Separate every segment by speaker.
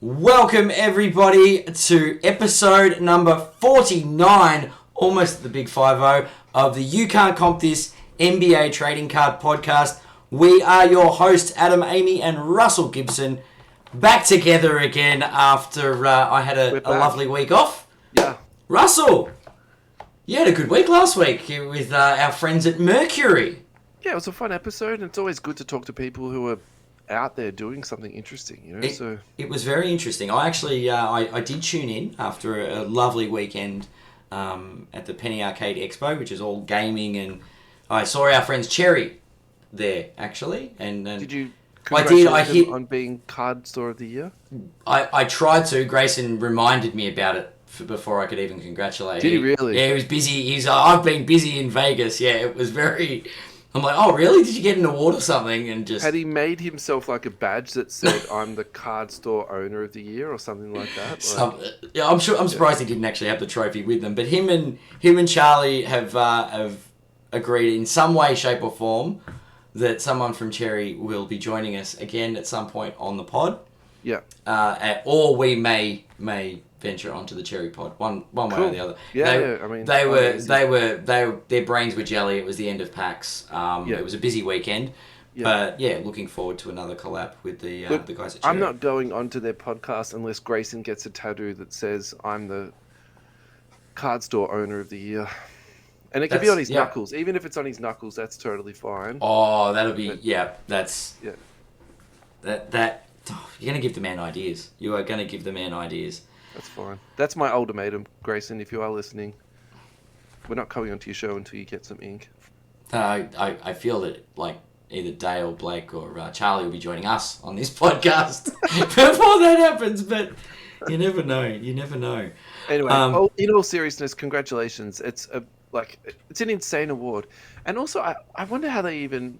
Speaker 1: Welcome everybody to episode number 49, almost the big 50, of the You Can't Comp This NBA Trading Card Podcast. We are your hosts, Adam, Amy, and Russell Gibson, back together again after I had a lovely week off.
Speaker 2: Yeah.
Speaker 1: Russell, you had a good week last week with our friends at Mercury.
Speaker 2: Yeah, it was a fun episode, and it's always good to talk to people who are out there doing something interesting, you know.
Speaker 1: It was very interesting. I actually I did tune in after a lovely weekend at the Penny Arcade Expo, which is all gaming, and I saw our friends Cherry there actually. And
Speaker 2: did you?
Speaker 1: I did. I hit
Speaker 2: on being Card Store of the Year.
Speaker 1: I tried to. Grayson reminded me about it before I could even congratulate.
Speaker 2: Did he really?
Speaker 1: Yeah, he was busy. I've been busy in Vegas. Yeah, it was very. I'm like, oh really? Did you get an award or something? And just
Speaker 2: had he made himself like a badge that said "I'm the Card Store Owner of the Year" or something like that?
Speaker 1: Yeah, I'm surprised he didn't actually have the trophy with them. But him and Charlie have agreed in some way, shape, or form that someone from Cherry will be joining us again at some point on the pod.
Speaker 2: Yeah.
Speaker 1: Or we may venture onto the Cherry pod, one way or the other.
Speaker 2: Yeah, I mean,
Speaker 1: their brains were jelly. It was the end of PAX. It was a busy weekend.
Speaker 2: Yeah.
Speaker 1: But yeah, looking forward to another collab with the guys at Cherry.
Speaker 2: I'm not going onto their podcast unless Grayson gets a tattoo that says I'm the Card Store Owner of the Year. And it could be on his knuckles. Even if it's on his knuckles, that's totally fine.
Speaker 1: Oh, that'll be that you're going to give the man ideas. You are going to give the man ideas.
Speaker 2: That's fine. That's my ultimatum, Grayson, if you are listening. We're not coming onto your show until you get some ink.
Speaker 1: I feel that like either Dale, Blake, or Charlie will be joining us on this podcast before that happens, but you never know. You never know.
Speaker 2: Anyway, in all seriousness, congratulations. It's an insane award. And also, I wonder how they even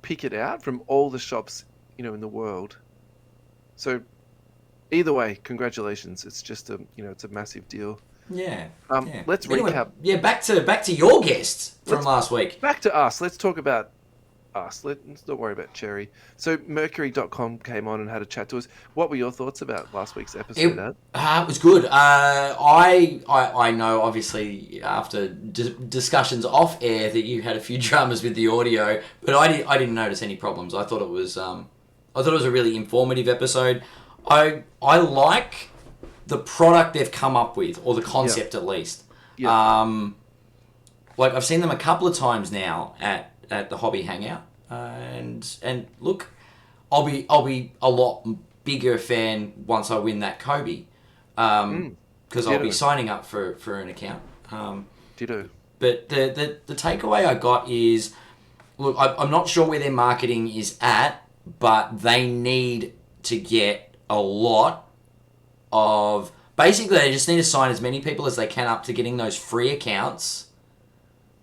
Speaker 2: pick it out from all the shops, in the world. So, either way, congratulations. It's just it's a massive deal.
Speaker 1: Yeah.
Speaker 2: Let's recap.
Speaker 1: Yeah, back to your guests from last week.
Speaker 2: Back to us. Let's talk about us. Let's not worry about Cherry. So Mercury.com came on and had a chat to us. What were your thoughts about last week's episode, Dad?
Speaker 1: It was good. I know, obviously, after discussions off air that you had a few dramas with the audio, but I didn't notice any problems. I thought it was a really informative episode. I like the product they've come up with, or the concept at least.
Speaker 2: Yeah.
Speaker 1: I've seen them a couple of times now at the Hobby Hangout, and look, I'll be a lot bigger fan once I win that Kobe, because I'll be signing up for an account.
Speaker 2: Ditto.
Speaker 1: But the takeaway I got is, look, I'm not sure where their marketing is at, but they need to get a lot of... Basically, they just need to sign as many people as they can up to getting those free accounts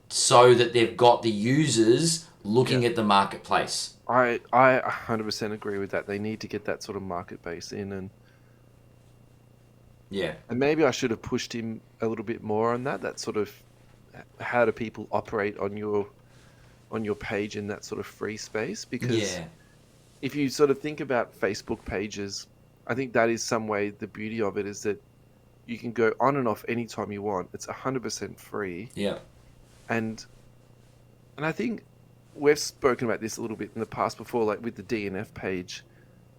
Speaker 1: so that they've got the users looking at the marketplace.
Speaker 2: I 100% agree with that. They need to get that sort of market base in, and maybe I should have pushed him a little bit more on that sort of how do people operate on your page in that sort of free space, because if you sort of think about Facebook pages, I think that is some way the beauty of it is that you can go on and off anytime you want. It's 100% free.
Speaker 1: Yeah.
Speaker 2: And I think we've spoken about this a little bit in the past before, like with the DNF page.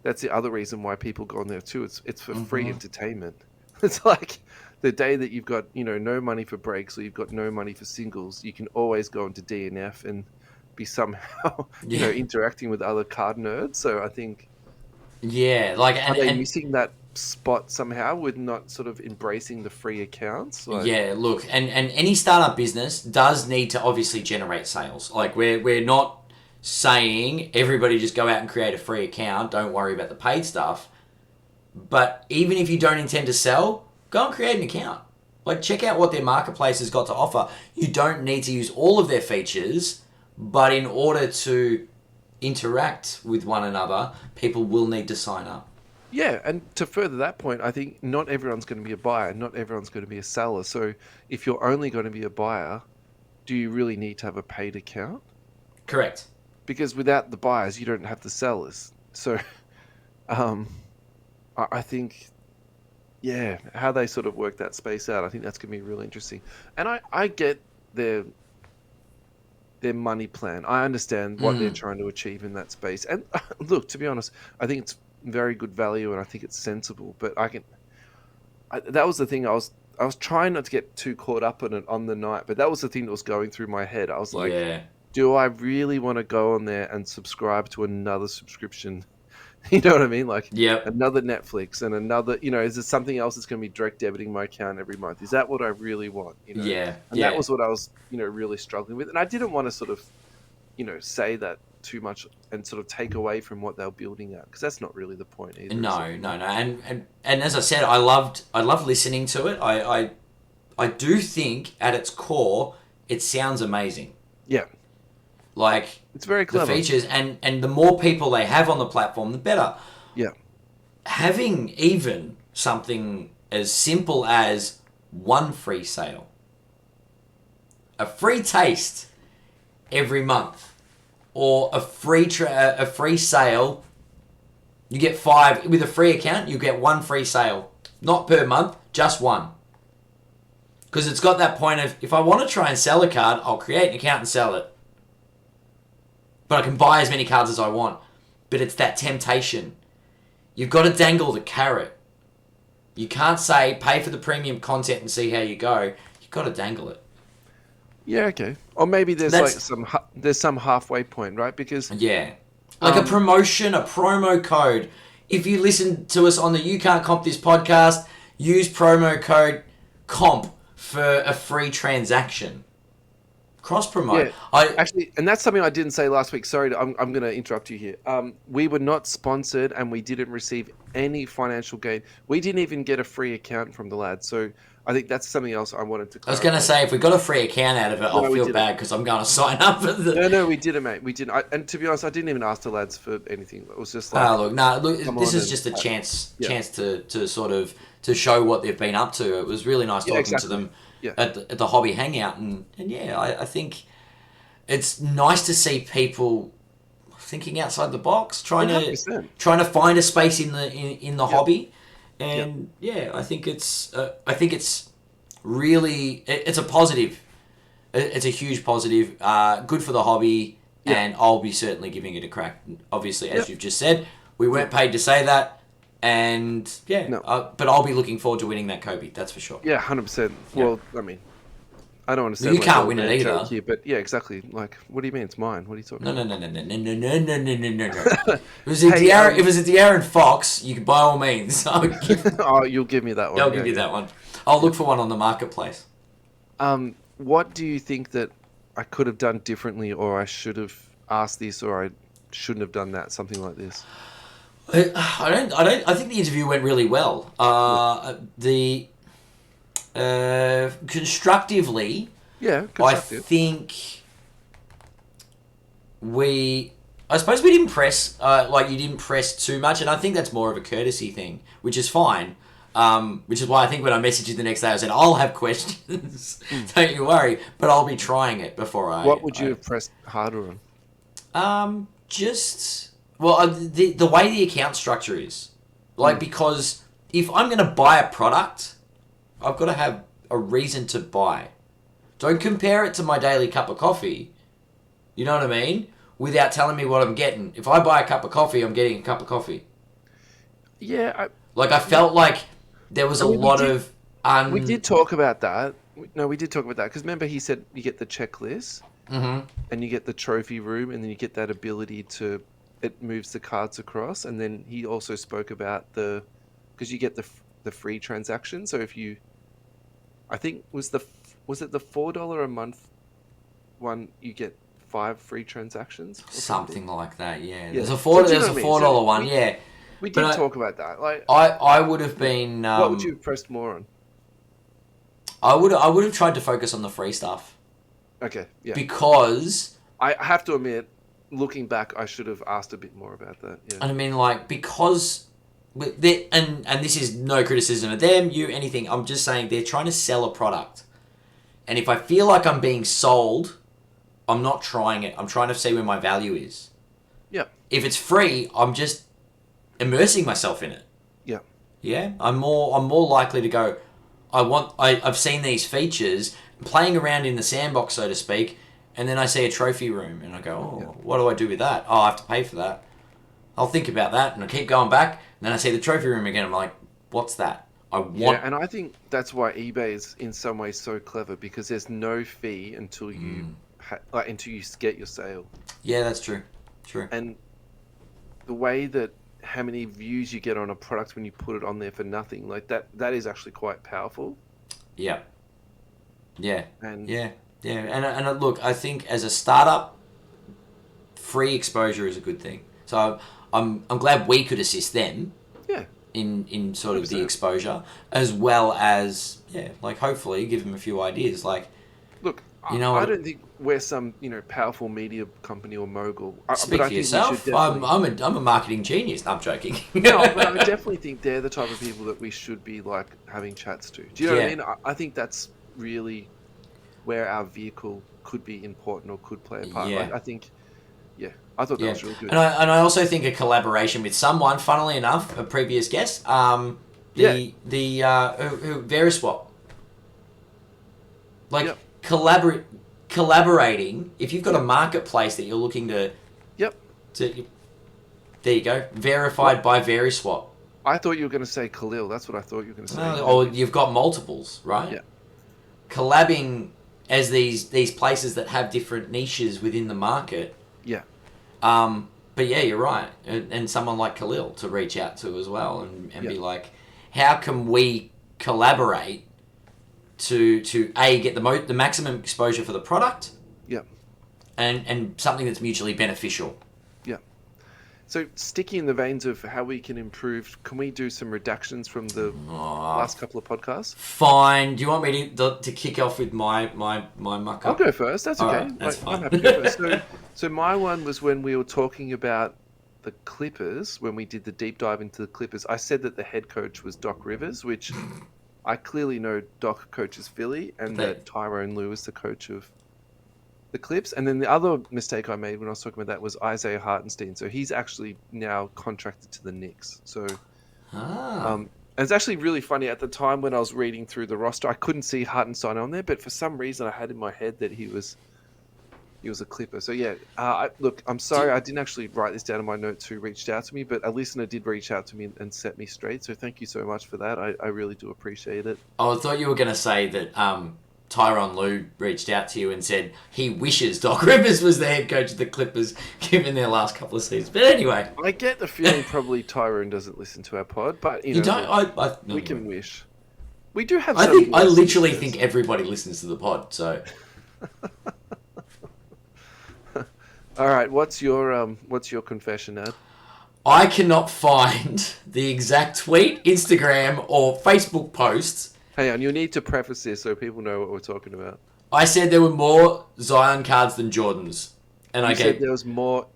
Speaker 2: That's the other reason why people go on there too. It's for free entertainment. It's like the day that you've got, no money for breaks, or you've got no money for singles, you can always go into DNF and be somehow, interacting with other card nerds. So I think...
Speaker 1: Yeah,
Speaker 2: are they missing that spot somehow with not sort of embracing the free accounts?
Speaker 1: Yeah, look, and any startup business does need to obviously generate sales. Like, we're not saying everybody just go out and create a free account, don't worry about the paid stuff. But even if you don't intend to sell, go and create an account. Like, check out what their marketplace has got to offer. You don't need to use all of their features, but in order to interact with one another, people will need to sign up.
Speaker 2: Yeah, and to further that point, I think not everyone's going to be a buyer, not everyone's going to be a seller. So if you're only going to be a buyer, do you really need to have a paid account?
Speaker 1: Correct.
Speaker 2: Because without the buyers, you don't have the sellers. So I think, yeah, how they sort of work that space out, I think that's going to be really interesting. And I get their money plan. I understand what they're trying to achieve in that space. And look, to be honest, I think it's very good value, and I think it's sensible. But that was the thing. I was trying not to get too caught up in it on the night, but that was the thing that was going through my head. I was like,
Speaker 1: Yeah.
Speaker 2: do I really want to go on there and subscribe to another subscription? You know what I mean? Like
Speaker 1: Yep.
Speaker 2: another Netflix and another, is there something else that's going to be direct debiting my account every month? Is that what I really want?
Speaker 1: Yeah.
Speaker 2: And that was what I was, really struggling with. And I didn't want to sort of, say that too much and sort of take away from what they're building at, because that's not really the point either.
Speaker 1: No. And as I said, I loved listening to it. I do think at its core, it sounds amazing.
Speaker 2: Yeah.
Speaker 1: Like,
Speaker 2: it's very clever.
Speaker 1: The features, and the more people they have on the platform, the better.
Speaker 2: Yeah.
Speaker 1: Having even something as simple as one free sale, a free taste every month, or a free sale, you get 5 with a free account. You get 1 free sale, not per month, just 1. Because it's got that point of, if I want to try and sell a card, I'll create an account and sell it. But I can buy as many cards as I want. But it's that temptation. You've got to dangle the carrot. You can't say, pay for the premium content and see how you go. You've got to dangle it.
Speaker 2: Yeah, okay. Or maybe there's some halfway point, right? Because
Speaker 1: yeah, like a promotion, a promo code. If you listen to us on the You Can't Comp This podcast, use promo code COMP for a free transaction. Cross promote.
Speaker 2: Yeah, actually, and that's something I didn't say last week. Sorry, I'm going to interrupt you here. We were not sponsored, and we didn't receive any financial gain. We didn't even get a free account from the lads. So I think that's something else I wanted to clarify.
Speaker 1: I was going to say, if we got a free account out of it, I'll feel bad because I'm going to sign up for the...
Speaker 2: No, we didn't, mate. We didn't. And to be honest, I didn't even ask the lads for anything. It was just like...
Speaker 1: look, this is just a chance to sort of to show what they've been up to. It was really nice talking to them at the hobby hangout. And I think it's nice to see people thinking outside the box, trying 100%. To find a space in the hobby. And I think it's really it's a positive. It's a huge positive. Good for the hobby, and I'll be certainly giving it a crack. Obviously, as you've just said, we weren't paid to say that, and but I'll be looking forward to winning that Kobe. That's for sure.
Speaker 2: Yeah, 100%. Well, I mean, I don't want to say
Speaker 1: you can't win it either.
Speaker 2: Here, but yeah, exactly. Like, what do you mean it's mine? What are you talking about?
Speaker 1: No. If it was a De'Aaron Fox, you could by all means.
Speaker 2: Oh, you'll give me that one.
Speaker 1: I'll give you that one. I'll look for one on the marketplace.
Speaker 2: What do you think that I could have done differently, or I should have asked this, or I shouldn't have done that? Something like this.
Speaker 1: I think the interview went really well. Constructively, I think I suppose we didn't press, you didn't press too much, and I think that's more of a courtesy thing, which is fine. Which is why I think when I messaged you the next day, I said, I'll have questions, don't you worry, but I'll be trying it before I...
Speaker 2: What would you have pressed harder
Speaker 1: on? The way the account structure is. Because if I'm going to buy a product, I've got to have a reason to buy. Don't compare it to my daily cup of coffee, you know what I mean? Without telling me what I'm getting. If I buy a cup of coffee, I'm getting a cup of coffee.
Speaker 2: Yeah.
Speaker 1: I felt like there was a lot of...
Speaker 2: We did talk about that. No, we did talk about that. Because remember he said you get the checklist, and you get the trophy room, and then you get that ability to... It moves the cards across. And then he also spoke about because you get the free transaction. So if you... I think was it the $4 a month one, you get 5 free transactions?
Speaker 1: Something like that, yeah. There's a $4 one, yeah.
Speaker 2: We did talk about that.
Speaker 1: I would have been...
Speaker 2: what would you have pressed more on?
Speaker 1: I would have tried to focus on the free stuff.
Speaker 2: Okay, yeah.
Speaker 1: Because...
Speaker 2: I have to admit, looking back, I should have asked a bit more about that. Yeah.
Speaker 1: And I mean, because... And this is no criticism of them, you, anything. I'm just saying they're trying to sell a product. And if I feel like I'm being sold, I'm not trying it. I'm trying to see where my value is.
Speaker 2: Yeah.
Speaker 1: If it's free, I'm just... immersing myself in it.
Speaker 2: Yeah.
Speaker 1: Yeah, I'm more likely to go. I've seen these features playing around in the sandbox, so to speak, and then I see a trophy room, and I go,
Speaker 2: Yeah.
Speaker 1: oh, what do I do with that? Oh, I have to pay for that. I'll think about that, and I keep going back, and then I see the trophy room again. I'm like, what's that? I
Speaker 2: Yeah,
Speaker 1: want.
Speaker 2: and I think that's why eBay is in some ways so clever because there's no fee until you until you get your sale.
Speaker 1: Yeah, that's true. True.
Speaker 2: And the way that how many views you get on a product when you put it on there for nothing, like that is actually quite powerful.
Speaker 1: Yeah. Yeah.
Speaker 2: And
Speaker 1: Yeah. Yeah. And look, I think as a startup, free exposure is a good thing. So I'm glad we could assist them
Speaker 2: yeah,
Speaker 1: in sort of the
Speaker 2: 100%.
Speaker 1: exposure, as well as, yeah, like hopefully give them a few ideas. Like,
Speaker 2: Look,
Speaker 1: you know
Speaker 2: I
Speaker 1: what?
Speaker 2: don't think we're some, powerful media company or mogul, but
Speaker 1: Speak
Speaker 2: I
Speaker 1: for
Speaker 2: think we should
Speaker 1: yourself. I'm
Speaker 2: definitely.
Speaker 1: I'm a I'm a marketing genius. No, I'm joking.
Speaker 2: No, but I definitely think they're the type of people that we should be like having chats to. Do you know what I
Speaker 1: Yeah.
Speaker 2: mean? I think that's really where our vehicle could be important or could play a part.
Speaker 1: Yeah.
Speaker 2: Like I think, yeah, I thought that
Speaker 1: Yeah,
Speaker 2: was really good.
Speaker 1: and I also think a collaboration with someone, funnily enough, a previous guest,
Speaker 2: Yeah,
Speaker 1: who Veriswap, like
Speaker 2: yep,
Speaker 1: collaborating. If you've got a
Speaker 2: yep,
Speaker 1: marketplace that you're looking
Speaker 2: yep.
Speaker 1: to there you go,
Speaker 2: What?
Speaker 1: verified by Veriswap.
Speaker 2: I thought you were going to say Khalil. That's what I thought you were going to say.
Speaker 1: Or you've got multiples, right?
Speaker 2: Yeah,
Speaker 1: Collabing as these places that have different niches within the market.
Speaker 2: yeah,
Speaker 1: But yeah, you're right, and someone like Khalil to reach out to as well, and
Speaker 2: yeah,
Speaker 1: be like, how can we collaborate to a get the maximum exposure for the product,
Speaker 2: yeah,
Speaker 1: and something that's mutually beneficial.
Speaker 2: yeah. So sticking in the veins of how we can improve, can we do some reductions from the
Speaker 1: Oh,
Speaker 2: last couple of podcasts?
Speaker 1: fine. Do you want me to kick off with my muck
Speaker 2: I'll
Speaker 1: up?
Speaker 2: go first. That's
Speaker 1: All
Speaker 2: okay.
Speaker 1: right, that's
Speaker 2: Like I'm
Speaker 1: fine.
Speaker 2: happy to go first. So my one was when we were talking about the Clippers, when we did the deep dive into the Clippers. I said that the head coach was Doc Rivers, which I clearly know Doc coaches Philly, and
Speaker 1: They-
Speaker 2: that Tyrone Lue is the coach of the Clips. And then the other mistake I made when I was talking about that was Isaiah Hartenstein. So he's actually now contracted to the Knicks. So
Speaker 1: ah,
Speaker 2: and it's actually really funny. At the time when I was reading through the roster, I couldn't see Hartenstein on there, but for some reason I had in my head that he was a Clipper. So yeah, look, I'm sorry I didn't actually write this down in my notes who reached out to me, but a listener did reach out to me and set me straight. So thank you so much for that. I really do appreciate it.
Speaker 1: I thought you were going to say that Tyronn Lue reached out to you and said he wishes Doc Rivers was the head coach of the Clippers given their last couple of seasons. But anyway,
Speaker 2: I get the feeling probably Tyrone doesn't listen to our pod, but
Speaker 1: you don't.
Speaker 2: we can wish. We do have.
Speaker 1: I literally think everybody listens to the pod. So
Speaker 2: All right, what's your confession, Ad?
Speaker 1: I cannot find the exact tweet, Instagram, or Facebook posts.
Speaker 2: Hang on, you need to preface this so people know what we're talking about.
Speaker 1: I said there were more Zion cards than Jordans, and
Speaker 2: You
Speaker 1: I
Speaker 2: said
Speaker 1: gave
Speaker 2: there was more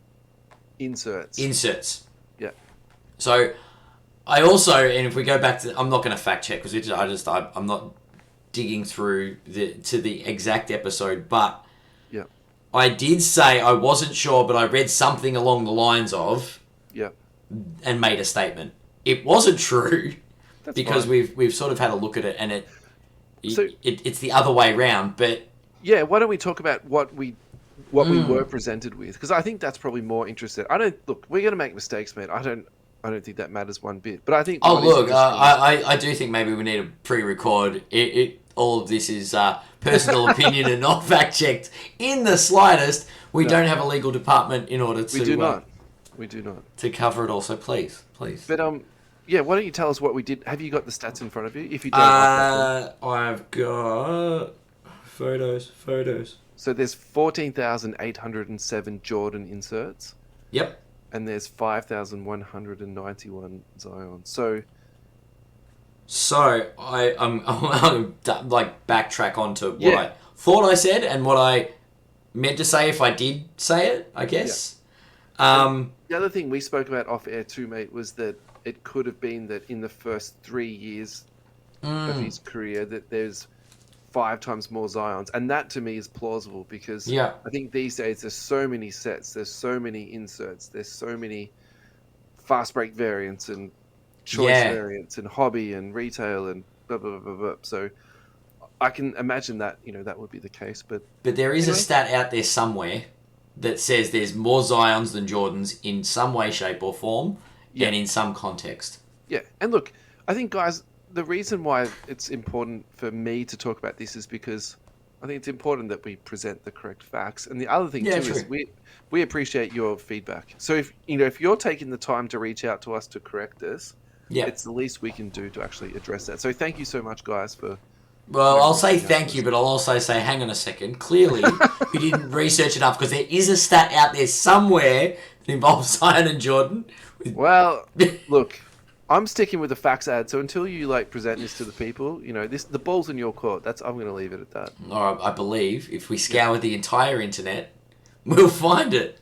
Speaker 2: inserts.
Speaker 1: inserts.
Speaker 2: Yeah.
Speaker 1: So I also, and if we go back to, I'm not going to fact check because I'm not digging through the exact episode, but
Speaker 2: Yeah.
Speaker 1: I did say I wasn't sure, but I read something along the lines of
Speaker 2: Yeah.
Speaker 1: and made a statement. It wasn't true
Speaker 2: That's
Speaker 1: because
Speaker 2: fine.
Speaker 1: we've sort of had a look at it, and
Speaker 2: So
Speaker 1: it's the other way round. But
Speaker 2: yeah, why don't we talk about what we were presented with? Because I think that's probably more interesting. I don't look. We're gonna make mistakes, mate. I don't think that matters one bit. But I think.
Speaker 1: oh
Speaker 2: what is
Speaker 1: look,
Speaker 2: interesting
Speaker 1: I do think maybe we need to pre-record it. All of this is personal opinion and not fact checked in the slightest. We
Speaker 2: No.
Speaker 1: don't have a legal department in order to
Speaker 2: we do not. We do not.
Speaker 1: to cover it all. So please.
Speaker 2: But yeah. Why don't you tell us what we did? Have you got the stats in front of you? If you don't, I'll take them.
Speaker 1: I've got photos.
Speaker 2: So there's 14,807 Jordan inserts,
Speaker 1: Yep.
Speaker 2: and there's 5,191 Zion. So
Speaker 1: So I'm like backtrack onto what
Speaker 2: Yeah.
Speaker 1: I thought I said and what I meant to say if I did say it, I guess.
Speaker 2: the other thing we spoke about off air too, mate, was that it could have been that in the first 3 years of his career that there's 5 times more Zions, and that to me is plausible because
Speaker 1: Yeah.
Speaker 2: I think these days there's so many sets, there's so many inserts, there's so many fast break variants and choice
Speaker 1: Yeah.
Speaker 2: variants and hobby and retail and blah, blah, blah, blah, blah. So I can imagine that, that would be the case. But
Speaker 1: But there is a
Speaker 2: anyway,
Speaker 1: stat out there somewhere that says there's more Zions than Jordans in some way, shape, or form,
Speaker 2: yeah,
Speaker 1: and in some context.
Speaker 2: yeah. And look, I think, guys, the reason why it's important for me to talk about this is because I think it's important that we present the correct facts. And the other thing
Speaker 1: Yeah,
Speaker 2: too is
Speaker 1: true.
Speaker 2: we appreciate your feedback. So if you're taking the time to reach out to us to correct this,
Speaker 1: Yeah.
Speaker 2: it's the least we can do to actually address that. So thank you so much, guys, for
Speaker 1: Well, I'll say
Speaker 2: reaching out to
Speaker 1: thank you,
Speaker 2: us.
Speaker 1: but I'll also say, hang on a second. Clearly, you didn't research enough because there is a stat out there somewhere that involves Zion and Jordan.
Speaker 2: Well, look, I'm sticking with the facts ad. So until you present this to the people, the ball's in your court. I'm going to leave it at that.
Speaker 1: Or I believe if we
Speaker 2: Yeah.
Speaker 1: scour the entire internet, we'll find it.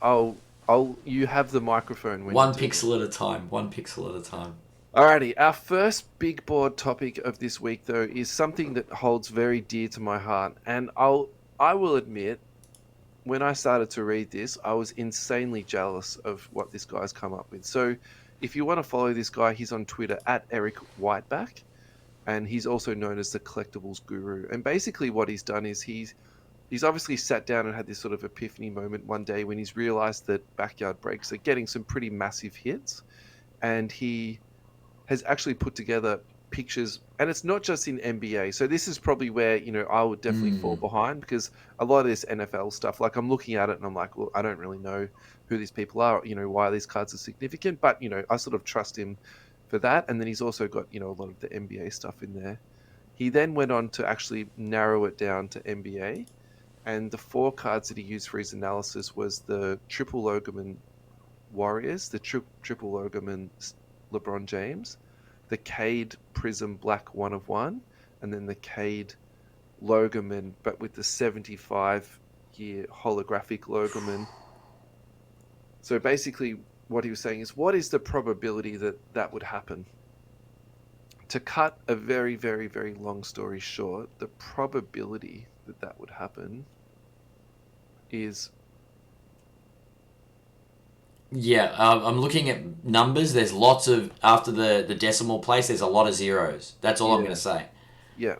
Speaker 2: You have the microphone when
Speaker 1: One
Speaker 2: you do that.
Speaker 1: pixel at a time. One pixel at a time.
Speaker 2: Alrighty, our first big board topic of this week, though, is something that holds very dear to my heart, and I will admit, when I started to read this, I was insanely jealous of what this guy's come up with. So, if you want to follow this guy, he's on Twitter at Eric Whiteback, and he's also known as the Collectibles Guru. And basically, what he's done is he's obviously sat down and had this sort of epiphany moment one day when he's realized that backyard breaks are getting some pretty massive hits, and he has actually put together pictures, and it's not just in NBA. So this is probably where, I would definitely fall behind, because a lot of this NFL stuff, I'm looking at it and I'm like, well, I don't really know who these people are, why these cards are significant, but, I sort of trust him for that. And then he's also got, a lot of the NBA stuff in there. He then went on to actually narrow it down to NBA. And the 4 cards that he used for his analysis was the triple Logoman Warriors, the triple Logoman LeBron James, the Cade Prism Black 1 of 1, and then the Cade Logoman, but with the 75-year holographic Logoman. So basically, what he was saying is, what is the probability that would happen? To cut a very, very, very long story short, the probability that would happen is...
Speaker 1: Yeah, I'm looking at numbers. There's lots of, after the decimal place, there's a lot of zeros. That's all I'm going to say.
Speaker 2: Yeah.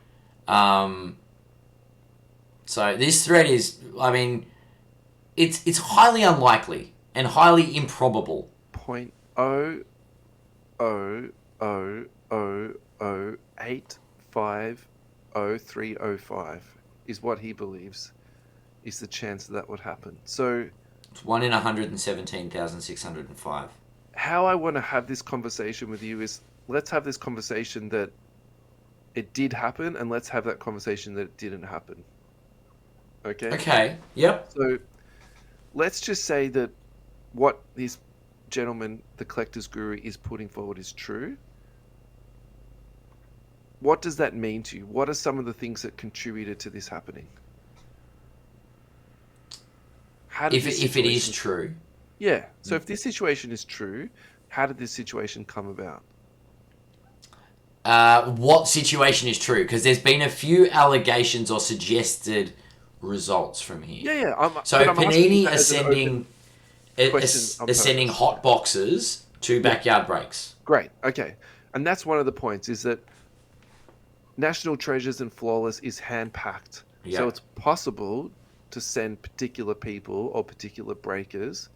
Speaker 1: So this thread is, I mean, it's highly unlikely and highly improbable.
Speaker 2: 0.00008500305 is what he believes is the chance that would happen. So
Speaker 1: It's 1 in 117,605.
Speaker 2: how I want to have this conversation with you is, let's have this conversation that it did happen, and let's have that conversation that it didn't happen. Okay?
Speaker 1: Okay, yep.
Speaker 2: So let's just say that what this gentleman, the collector's guru, is putting forward is true. What does that mean to you? What are some of the things that contributed to this happening?
Speaker 1: If it is true.
Speaker 2: Yeah. So if this situation is true, how did this situation come about?
Speaker 1: What situation is true? Because there's been a few allegations or suggested results from here.
Speaker 2: Yeah.
Speaker 1: So Panini are sending
Speaker 2: purpose.
Speaker 1: hot boxes to backyard breaks.
Speaker 2: Great. Okay. And that's one of the points, is that National Treasures and Flawless is hand-packed.
Speaker 1: Yeah.
Speaker 2: So it's possible to send particular people or particular breakers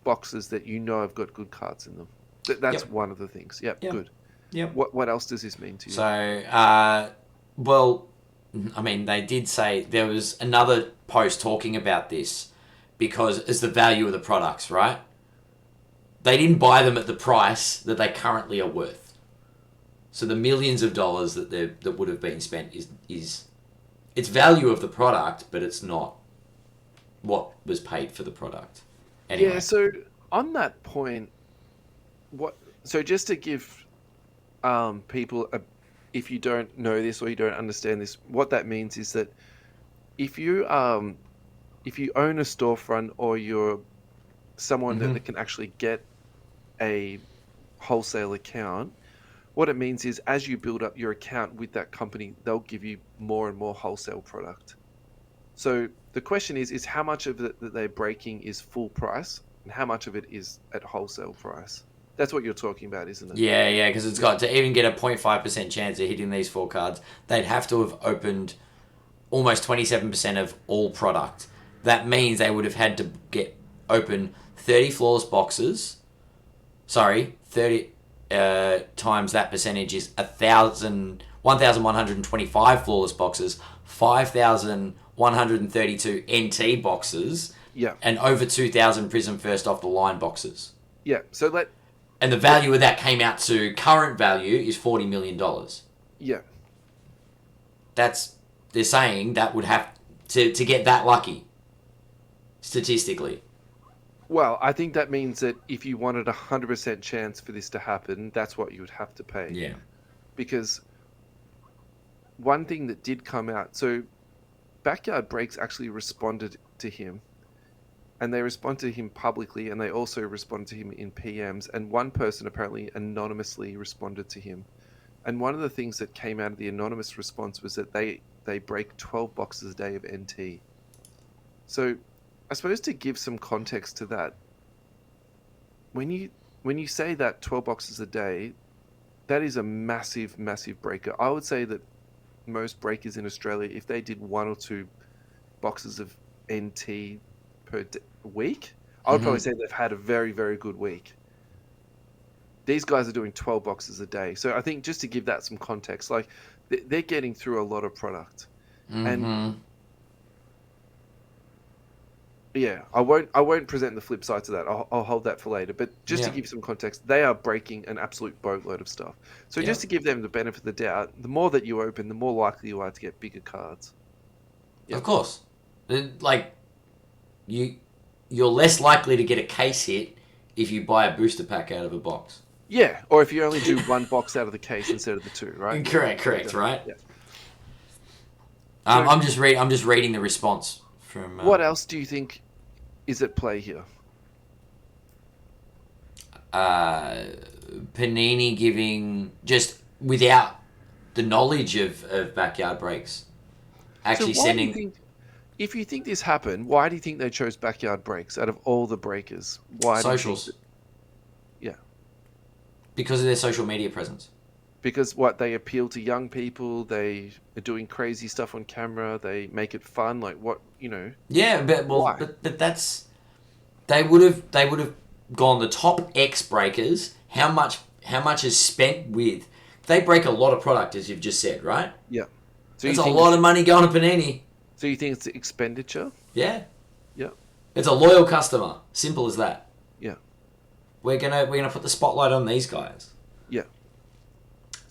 Speaker 2: boxes that have got good cards in them. That's one of the things. Yep. Good.
Speaker 1: Yep.
Speaker 2: What else does this mean to you?
Speaker 1: So, well, I mean, they did say there was another post talking about this because it's the value of the products, right? They didn't buy them at the price that they currently are worth. So the millions of dollars that would have been spent is it's value of the product, but it's not what was paid for the product. Anyway.
Speaker 2: Yeah. So on that point, so just to give people if you don't know this or you don't understand this, what that means is that if you own a storefront, or you're someone that can actually get a wholesale account, what it means is, as you build up your account with that company, they'll give you more and more wholesale product. So the question is how much of it that they're breaking is full price, and how much of it is at wholesale price? That's what you're talking about, isn't it?
Speaker 1: Yeah, because it's got to even get a 0.5% chance of hitting these 4 cards, they'd have to have opened almost 27% of all product. That means they would have had to get open 30 flawless boxes. Sorry, 30 times that percentage is 1,125 flawless boxes, 5,132 NT boxes,
Speaker 2: Yeah.
Speaker 1: and over 2,000 Prism first off the line boxes.
Speaker 2: Yeah. So
Speaker 1: And the value of that came out to current value is $40 million.
Speaker 2: yeah.
Speaker 1: They're saying that would have to get that lucky, statistically.
Speaker 2: Well, I think that means that if you wanted 100% chance for this to happen, that's what you would have to pay.
Speaker 1: Yeah.
Speaker 2: Because one thing that did come out, so Backyard Breaks actually responded to him, and they responded to him publicly, and they also responded to him in PMs, and one person apparently anonymously responded to him. And one of the things that came out of the anonymous response was that they break 12 boxes a day of NT. So I suppose to give some context to that, when you say that 12 boxes a day, that is a massive, massive breaker. I would say that most breakers in Australia, if they did 1 or 2 boxes of NT per week, I would probably say they've had a very, very good week. These guys are doing 12 boxes a day. So I think just to give that some context, like they're getting through a lot of product. And yeah, I won't present the flip side to that. I'll hold that for later. But just to give some context, they are breaking an absolute boatload of stuff. So just to give them the benefit of the doubt, the more that you open, the more likely you are to get bigger cards.
Speaker 1: Of course. Like, you're less likely to get a case hit if you buy a booster pack out of a box.
Speaker 2: Yeah, or if you only do 1 box out of the case instead of the 2, right?
Speaker 1: Correct, right?
Speaker 2: Yeah.
Speaker 1: I'm just reading the response from.
Speaker 2: What else do you think is at play here?
Speaker 1: Panini giving, just without the knowledge of Backyard Breaks, actually sending.
Speaker 2: If you think this happened, why do you think they chose Backyard Breaks out of all the breakers? Why?
Speaker 1: Socials.
Speaker 2: Yeah.
Speaker 1: Because of their social media presence.
Speaker 2: Because they appeal to young people, they are doing crazy stuff on camera, they make it fun, like what,
Speaker 1: Yeah, but that's they would have gone the top X breakers. How much is spent with? They break a lot of product, as you've just said, right?
Speaker 2: Yeah. So
Speaker 1: it's a lot of money going to Panini.
Speaker 2: So you think it's expenditure?
Speaker 1: Yeah.
Speaker 2: Yeah.
Speaker 1: It's a loyal customer. Simple as that.
Speaker 2: Yeah.
Speaker 1: We're gonna put the spotlight on these guys.
Speaker 2: Yeah.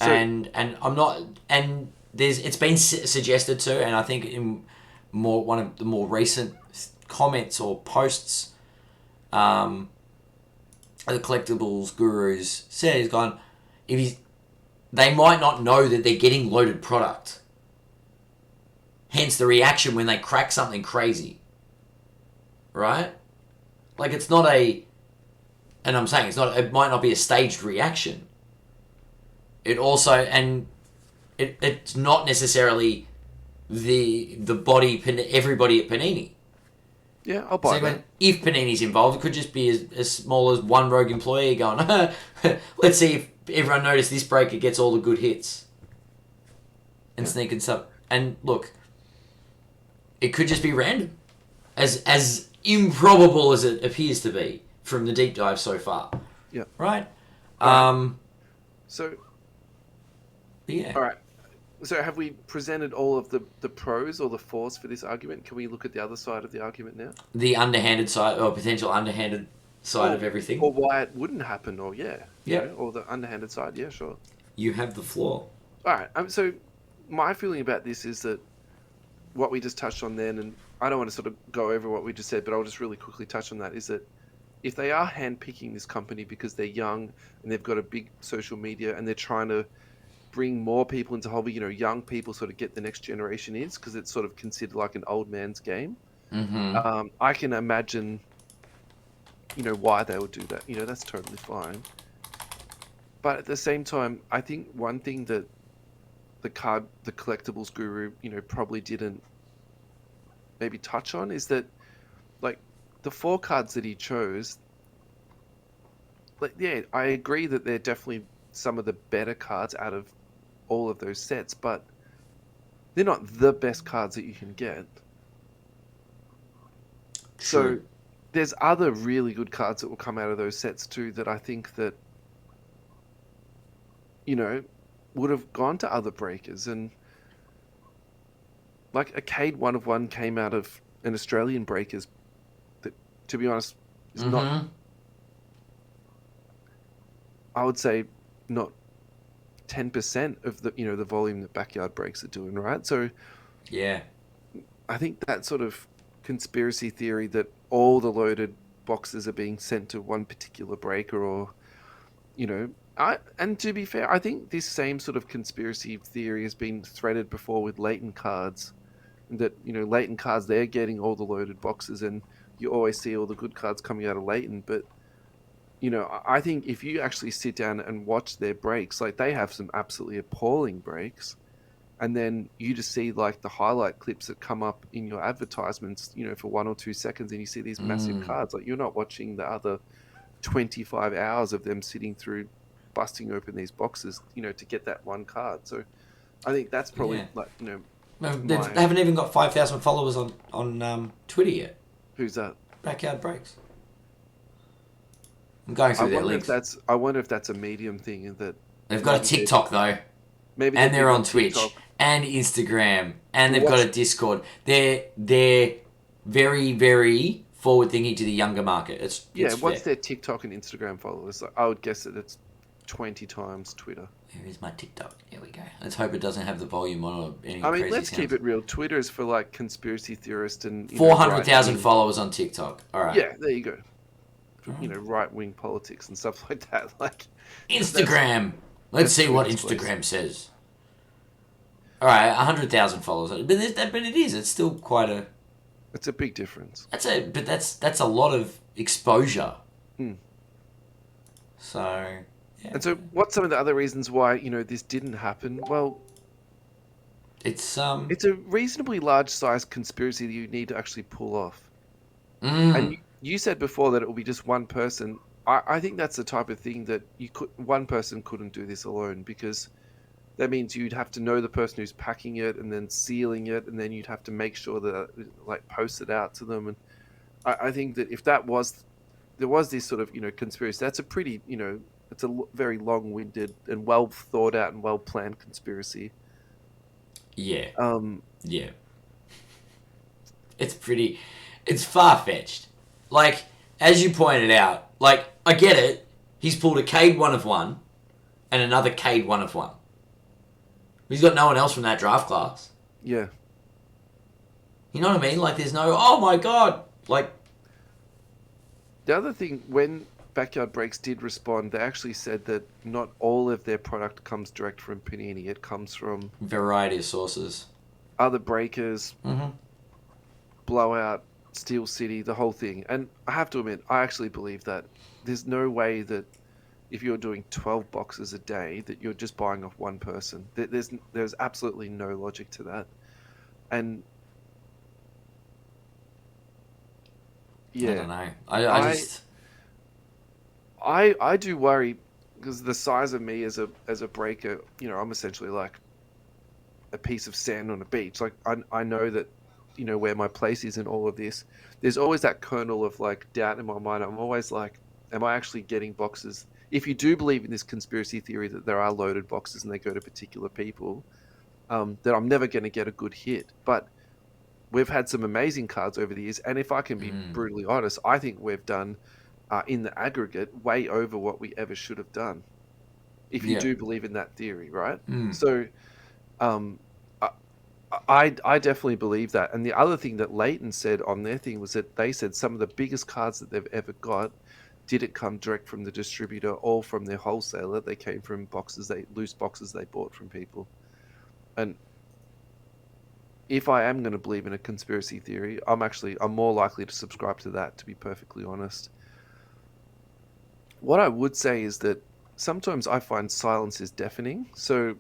Speaker 1: So, and I'm not, and it's been suggested too, and I think in one of the more recent comments or posts, the collectibles gurus said he's gone. They might not know that they're getting loaded product. Hence the reaction when they crack something crazy. Right? Like it's not and I'm saying it might not be a staged reaction. It also, and it's not necessarily everybody at Panini.
Speaker 2: Yeah, I'll buy that.
Speaker 1: If Panini's involved, it could just be as small as one rogue employee going, let's see if everyone noticed this breaker gets all the good hits. And sneaking stuff. And look, it could just be random. As improbable as it appears to be from the deep dive so far.
Speaker 2: Yeah.
Speaker 1: Right?
Speaker 2: So...
Speaker 1: Yeah.
Speaker 2: All right. So have we presented all of the pros or the flaws for this argument? Can we look at the other side of the argument now?
Speaker 1: The underhanded side, or potential underhanded side of everything.
Speaker 2: Or why it wouldn't happen, or or the underhanded side, yeah, sure.
Speaker 1: You have the floor.
Speaker 2: All right. So my feeling about this is that what we just touched on then, and I don't want to sort of go over what we just said, but I'll just really quickly touch on that, is that if they are handpicking this company because they're young and they've got a big social media and they're trying to bring more people into hobby, young people sort of get the next generation in, because it's sort of considered like an old man's game.
Speaker 1: Mm-hmm.
Speaker 2: I can imagine, why they would do that. That's totally fine. But at the same time, I think one thing that the collectibles guru, probably didn't maybe touch on is that, like, the 4 cards that he chose, like, yeah, I agree that they're definitely some of the better cards out of all of those sets, but they're not the best cards that you can get. So
Speaker 1: True.
Speaker 2: there's other really good cards that will come out of those sets too that I think that, you know, would have gone to other breakers. And like a Cade 1 of 1 came out of an Australian breakers that, to be honest, is not,
Speaker 1: Mm-hmm.
Speaker 2: I would say, not 10% of the, the volume that backyard breaks are doing, right? So
Speaker 1: Yeah.
Speaker 2: I think that sort of conspiracy theory that all the loaded boxes are being sent to one particular breaker, or and to be fair, I think this same sort of conspiracy theory has been threaded before with Leighton cards. That Leighton cards, they're getting all the loaded boxes, and you always see all the good cards coming out of Leighton. But I think if you actually sit down and watch their breaks, like they have some absolutely appalling breaks, and then you just see like the highlight clips that come up in your advertisements, for 1 or 2 seconds, and you see these massive
Speaker 1: Mm.
Speaker 2: cards. Like, you're not watching the other 25 hours of them sitting through busting open these boxes, to get that one card. So I think that's probably
Speaker 1: Yeah.
Speaker 2: like,
Speaker 1: No, they
Speaker 2: my
Speaker 1: haven't even got 5,000 followers on Twitter yet.
Speaker 2: who's that?
Speaker 1: Backyard Breaks. I'm going
Speaker 2: I
Speaker 1: through their
Speaker 2: wonder if
Speaker 1: links.
Speaker 2: that's a medium thing, and that
Speaker 1: They've got a TikTok though,
Speaker 2: maybe they're
Speaker 1: and
Speaker 2: big
Speaker 1: they're on
Speaker 2: on
Speaker 1: Twitch
Speaker 2: TikTok.
Speaker 1: and Instagram, and
Speaker 2: Well,
Speaker 1: they've got a Discord. They're very very forward thinking to the younger market. It's
Speaker 2: what's
Speaker 1: fair.
Speaker 2: their TikTok and Instagram followers? Like, I would guess that it's 20 times Twitter.
Speaker 1: Here is my TikTok. Here we go. Let's hope it doesn't have the volume on or any
Speaker 2: I mean,
Speaker 1: crazy
Speaker 2: let's keep
Speaker 1: sounds.
Speaker 2: it real. Twitter is for like conspiracy theorists and
Speaker 1: 400,000
Speaker 2: right-wing.
Speaker 1: followers on TikTok. All right.
Speaker 2: Yeah, there you go. For, right-wing politics and stuff like that. Like, that's
Speaker 1: Instagram. Let's see what
Speaker 2: Twitter's place.
Speaker 1: Instagram says. All right, 100,000 followers, but it is. It's still quite a.
Speaker 2: It's a big difference.
Speaker 1: That's a lot of exposure.
Speaker 2: Hmm.
Speaker 1: So. Yeah.
Speaker 2: And so, what's some of the other reasons why this didn't happen? Well,
Speaker 1: It's
Speaker 2: it's a reasonably large-sized conspiracy that you need to actually pull off. And
Speaker 1: Mm,
Speaker 2: you said before that it will be just one person. I think that's the type of thing that one person couldn't do this alone, because that means you'd have to know the person who's packing it and then sealing it, and then you'd have to make sure that like post it out to them. And I think that if there was this sort of conspiracy, that's a pretty it's a very long-winded and well thought out and well planned conspiracy.
Speaker 1: yeah.
Speaker 2: Um,
Speaker 1: Yeah. It's far fetched. Like, as you pointed out, like, I get it. He's pulled a Cade 1 of 1 and another Cade 1 of 1. He's got no one else from that draft class.
Speaker 2: yeah.
Speaker 1: You know what I mean? Like, there's no, oh my god. Like,
Speaker 2: The other thing, when Backyard Breaks did respond, they actually said that not all of their product comes direct from Panini. It comes from
Speaker 1: variety of sources.
Speaker 2: other breakers,
Speaker 1: Mm-hmm.
Speaker 2: Blowout, Steel City, the whole thing. And I have to admit, I actually believe that. There's no way that if you're doing 12 boxes a day, that you're just buying off one person. There's absolutely no logic to that. And
Speaker 1: I don't
Speaker 2: yeah,
Speaker 1: know. I just.
Speaker 2: I do worry, because the size of me as a breaker, I'm essentially like a piece of sand on a beach. Like, I know that where my place is in all of this. There's always that kernel of like doubt in my mind. I'm always like, am I actually getting boxes? If you do believe in this conspiracy theory that there are loaded boxes and they go to particular people, that I'm never going to get a good hit. But we've had some amazing cards over the years, and if I can be brutally honest, I think we've done in the aggregate way over what we ever should have done. If you
Speaker 1: Yeah.
Speaker 2: do believe in that theory, right?
Speaker 1: Mm.
Speaker 2: So, um, I definitely believe that. And the other thing that Leighton said on their thing was that they said some of the biggest cards that they've ever got didn't come direct from the distributor or from their wholesaler. They came from loose boxes they bought from people. And if I am going to believe in a conspiracy theory, I'm more likely to subscribe to that, to be perfectly honest. What I would say is that sometimes I find silence is deafening. So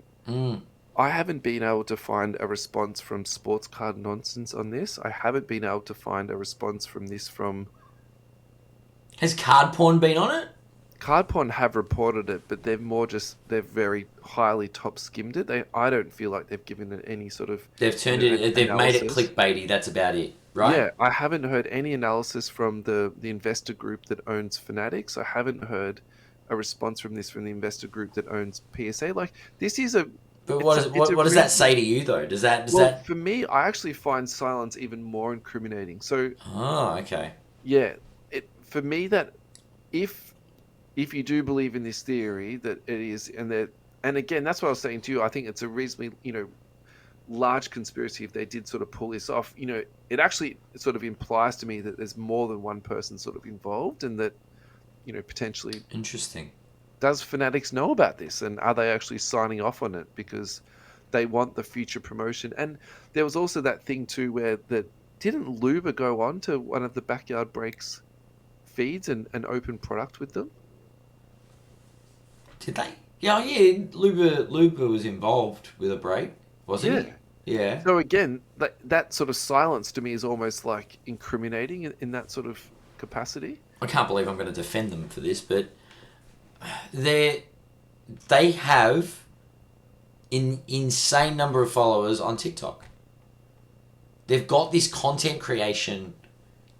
Speaker 2: I haven't been able to find a response from Sports Card Nonsense on this. I haven't been able to find a response from this from
Speaker 1: Has card porn been on it?
Speaker 2: Cardpon have reported it, but they've very highly top skimmed it. I don't feel like they've given it any sort of
Speaker 1: They've made it
Speaker 2: analysis.
Speaker 1: clickbaity. That's about it, right?
Speaker 2: Yeah, I haven't heard any analysis from the investor group that owns Fanatics. I haven't heard a response from the investor group that owns PSA. Like this is a
Speaker 1: But
Speaker 2: it's a
Speaker 1: what does that
Speaker 2: reasonable.
Speaker 1: say to you though? Does
Speaker 2: Well,
Speaker 1: that?
Speaker 2: for me, I actually find silence even more incriminating. So
Speaker 1: Oh, okay.
Speaker 2: yeah, it for me that if if you do believe in this theory that it is and again that's what I was saying to you. I think it's a reasonably large conspiracy if they did sort of pull this off. It actually sort of implies to me that there's more than one person sort of involved, and that potentially
Speaker 1: Interesting.
Speaker 2: does Fanatics know about this, and are they actually signing off on it because they want the future promotion? And there was also that thing too where that didn't Luba go on to one of the Backyard Breaks feeds and open product with them?
Speaker 1: Did they? Yeah, yeah. Luba was involved with a break, wasn't
Speaker 2: Yeah.
Speaker 1: he? Yeah.
Speaker 2: So again, that sort of silence to me is almost like incriminating in that sort of capacity.
Speaker 1: I can't believe I'm going to defend them for this, but they have an insane number of followers on TikTok. They've got this content creation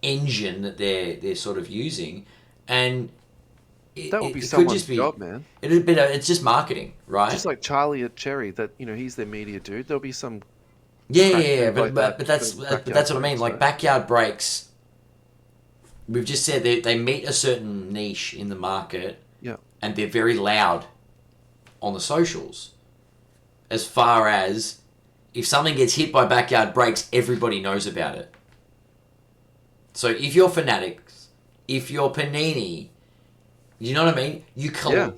Speaker 1: engine that they're sort of using, and
Speaker 2: That would be
Speaker 1: it could
Speaker 2: someone's
Speaker 1: just be
Speaker 2: job, man.
Speaker 1: it's just marketing, right?
Speaker 2: Just like Charlie at Cherry, that he's their media dude. There'll be some
Speaker 1: Yeah,
Speaker 2: crack
Speaker 1: yeah,
Speaker 2: dude like that
Speaker 1: but that's
Speaker 2: for
Speaker 1: but
Speaker 2: Backyard
Speaker 1: that's what I mean.
Speaker 2: Breaks,
Speaker 1: Like
Speaker 2: right?
Speaker 1: backyard breaks, we've just said they meet a certain niche in the market,
Speaker 2: Yeah,
Speaker 1: and they're very loud on the socials. As far as if something gets hit by backyard breaks, everybody knows about it. So if you're Fanatics, if you're Panini, you know what I mean?
Speaker 2: yeah,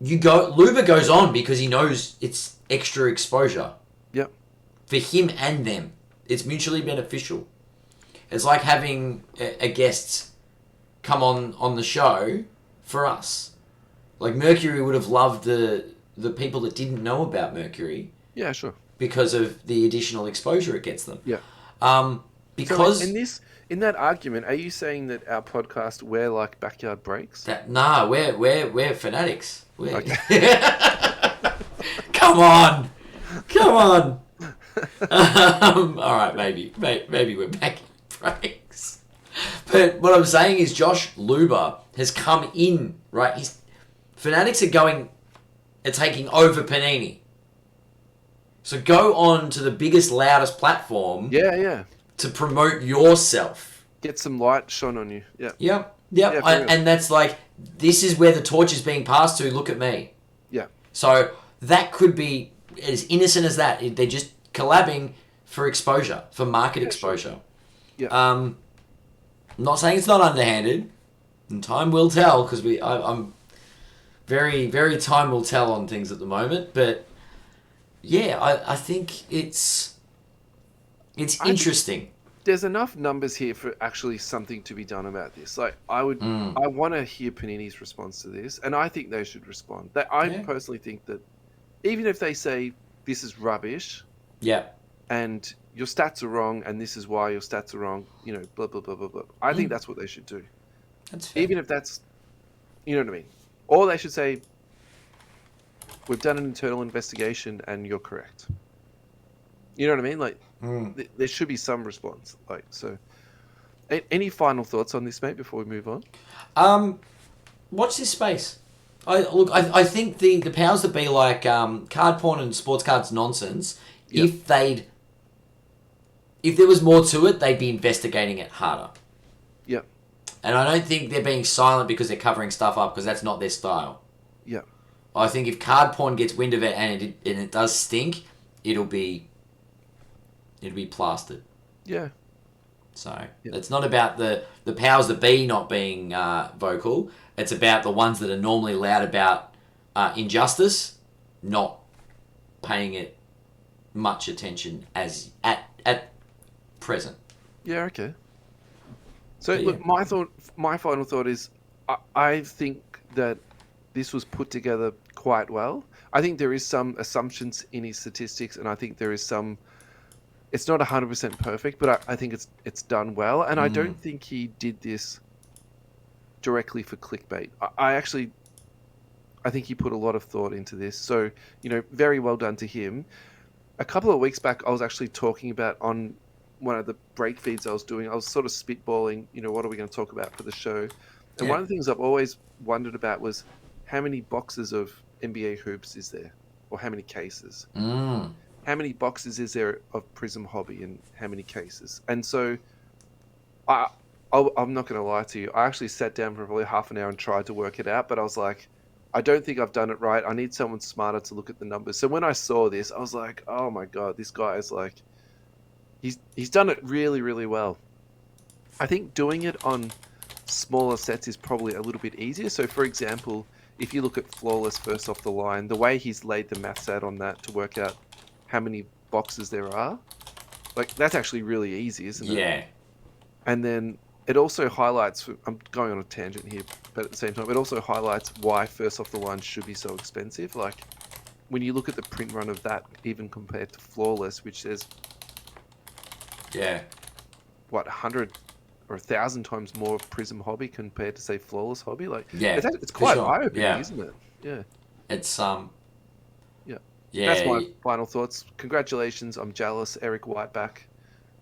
Speaker 1: You go. Luba goes on because he knows it's extra exposure
Speaker 2: yeah,
Speaker 1: for him and them. It's mutually beneficial. It's like having a guest come on the show for us. Like Mercury would have loved the people that didn't know about Mercury
Speaker 2: yeah, sure,
Speaker 1: because of the additional exposure it gets them.
Speaker 2: yeah.
Speaker 1: Because
Speaker 2: So in that argument, are you saying that our podcast we're like Backyard Breaks?
Speaker 1: we're fanatics.
Speaker 2: Okay.
Speaker 1: Come on, come on. All right, maybe we're back in breaks. But what I'm saying is Josh Luba has come in, right? Fanatics are taking over Panini. So go on to the biggest, loudest platform
Speaker 2: Yeah, yeah.
Speaker 1: to promote yourself.
Speaker 2: Get some light shone on you. Yeah,
Speaker 1: Yep.
Speaker 2: Yeah, for real.
Speaker 1: And that's like, this is where the torch is being passed to. Look at me.
Speaker 2: yeah,
Speaker 1: So that could be as innocent as that. They're just collabing for exposure, for market exposure.
Speaker 2: yeah.
Speaker 1: I'm not saying it's not underhanded, and time will tell because I'm very, very time will tell on things at the moment. But yeah, I think it's interesting.
Speaker 2: There's enough numbers here for actually something to be done about this. Like I want to hear Panini's response to this, and I think they should respond. I personally think that even if they say this is rubbish,
Speaker 1: Yeah.
Speaker 2: and your stats are wrong, and this is why your stats are wrong, blah blah blah blah blah. I think that's what they should do,
Speaker 1: That's fair.
Speaker 2: even if that's, you know what I mean. Or they should say, we've done an internal investigation, and you're correct. You know what I mean? Like, there should be some response. Like, so. Any final thoughts on this, mate, before we move on?
Speaker 1: Watch this space. I think the powers that be, like card porn and sports cards nonsense.
Speaker 2: Yep.
Speaker 1: If there was more to it, they'd be investigating it harder.
Speaker 2: Yeah.
Speaker 1: And I don't think they're being silent because they're covering stuff up, because that's not their style.
Speaker 2: Yeah.
Speaker 1: I think if card porn gets wind of it and it does stink, it'll be plastered.
Speaker 2: Yeah.
Speaker 1: So it's not about the powers that be not being vocal. It's about the ones that are normally loud about injustice not paying it much attention as at present.
Speaker 2: Yeah. Okay. So
Speaker 1: But
Speaker 2: look,
Speaker 1: yeah.
Speaker 2: my final thought is, I think that this was put together quite well. I think there is some assumptions in his statistics, and I think there is some. It's not 100% perfect, but I think it's done well, and I don't think he did this directly for clickbait. I think he put a lot of thought into this. So, very well done to him. A couple of weeks back, I was actually talking about on one of the break feeds I was doing, I was sort of spitballing, what are we going to talk about for the show? And one of the things I've always wondered about was how many boxes of NBA hoops is there? Or how many cases?
Speaker 1: Mm.
Speaker 2: How many boxes is there of Prism Hobby and how many cases? And so I'm not going to lie to you. I actually sat down for probably half an hour and tried to work it out, but I was like, I don't think I've done it right. I need someone smarter to look at the numbers. So when I saw this, I was like, oh my God, this guy is like, he's done it really, really well. I think doing it on smaller sets is probably a little bit easier. So for example, if you look at Flawless first off the line, the way he's laid the maths out on that to work out how many boxes there are, like that's actually really easy, isn't it?
Speaker 1: Yeah.
Speaker 2: And then it also highlights, I'm going on a tangent here, but at the same time, it also highlights why first off the line should be so expensive. Like when you look at the print run of that, even compared to Flawless, which says, 100 or 1,000 times more Prism Hobby compared to say Flawless Hobby. Like, it's quite eye-opening, isn't it? Yeah.
Speaker 1: It's
Speaker 2: Yeah. That's my final thoughts. Congratulations. I'm jealous. Eric Whiteback.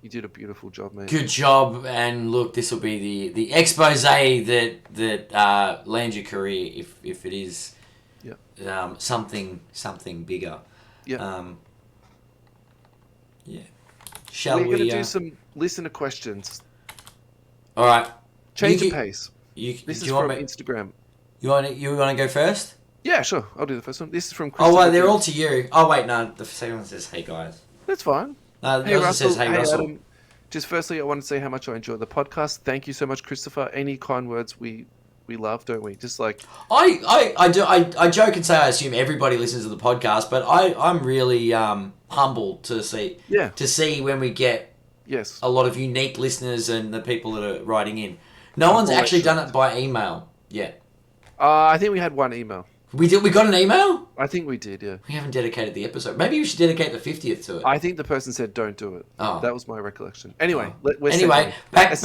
Speaker 2: You did a beautiful job, mate.
Speaker 1: Good job, and look, this will be the expose that lands your career if it is something bigger.
Speaker 2: Yeah.
Speaker 1: Shall
Speaker 2: We're going to do some listener questions.
Speaker 1: All right.
Speaker 2: Change of pace. This is from Instagram.
Speaker 1: You want to go first?
Speaker 2: Yeah, sure. I'll do the first one. This is from Christopher.
Speaker 1: Oh, well, they're all to you. Oh, wait, no. The second one says, hey, guys.
Speaker 2: That's fine.
Speaker 1: Hey, Russell. Says, hey, Russell.
Speaker 2: Adam. Just firstly, I want to say how much I enjoy the podcast. Thank you so much, Christopher. Any kind words we love, don't we? Just like...
Speaker 1: I joke and say I assume everybody listens to the podcast, but I'm really humbled to see when we get a lot of unique listeners and the people that are writing in. No one's actually done it by email yet.
Speaker 2: I think we had one email.
Speaker 1: We got an email?
Speaker 2: I think we did, yeah.
Speaker 1: We haven't dedicated the episode. Maybe we should dedicate the 50th to it.
Speaker 2: I think the person said don't do it. Oh. That was my recollection. Anyway,
Speaker 1: back to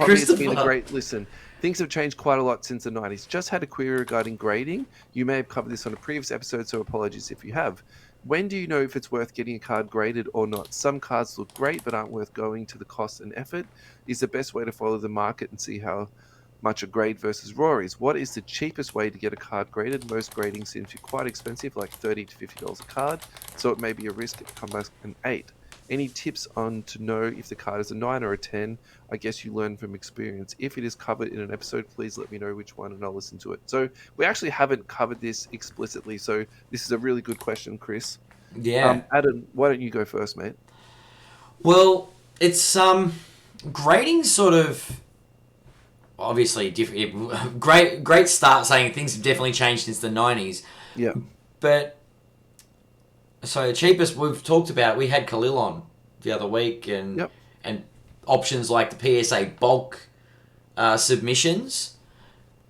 Speaker 1: Christopher.
Speaker 2: It's been a great listen. Things have changed quite a lot since the 90s. Just had a query regarding grading. You may have covered this on a previous episode, so apologies if you have. When do you know if it's worth getting a card graded or not? Some cards look great but aren't worth going to the cost and effort. Is the best way to follow the market and see how much a grade versus raw is? What is the cheapest way to get a card graded? Most grading seems to be quite expensive, like $30 to $50 a card, so it may be a risk to come back an 8. Any tips on to know if the card is a 9 or a 10? I guess you learn from experience. If it is covered in an episode, please let me know which one and I'll listen to it. So we actually haven't covered this explicitly, so this is a really good question, Chris.
Speaker 1: Yeah.
Speaker 2: Adam, why don't you go first, mate?
Speaker 1: Well, it's grading sort of obviously different. Great start saying things have definitely changed since the 90s.
Speaker 2: Yeah.
Speaker 1: But so the cheapest we've talked about, we had Khalil on the other week, and options like the PSA bulk submissions,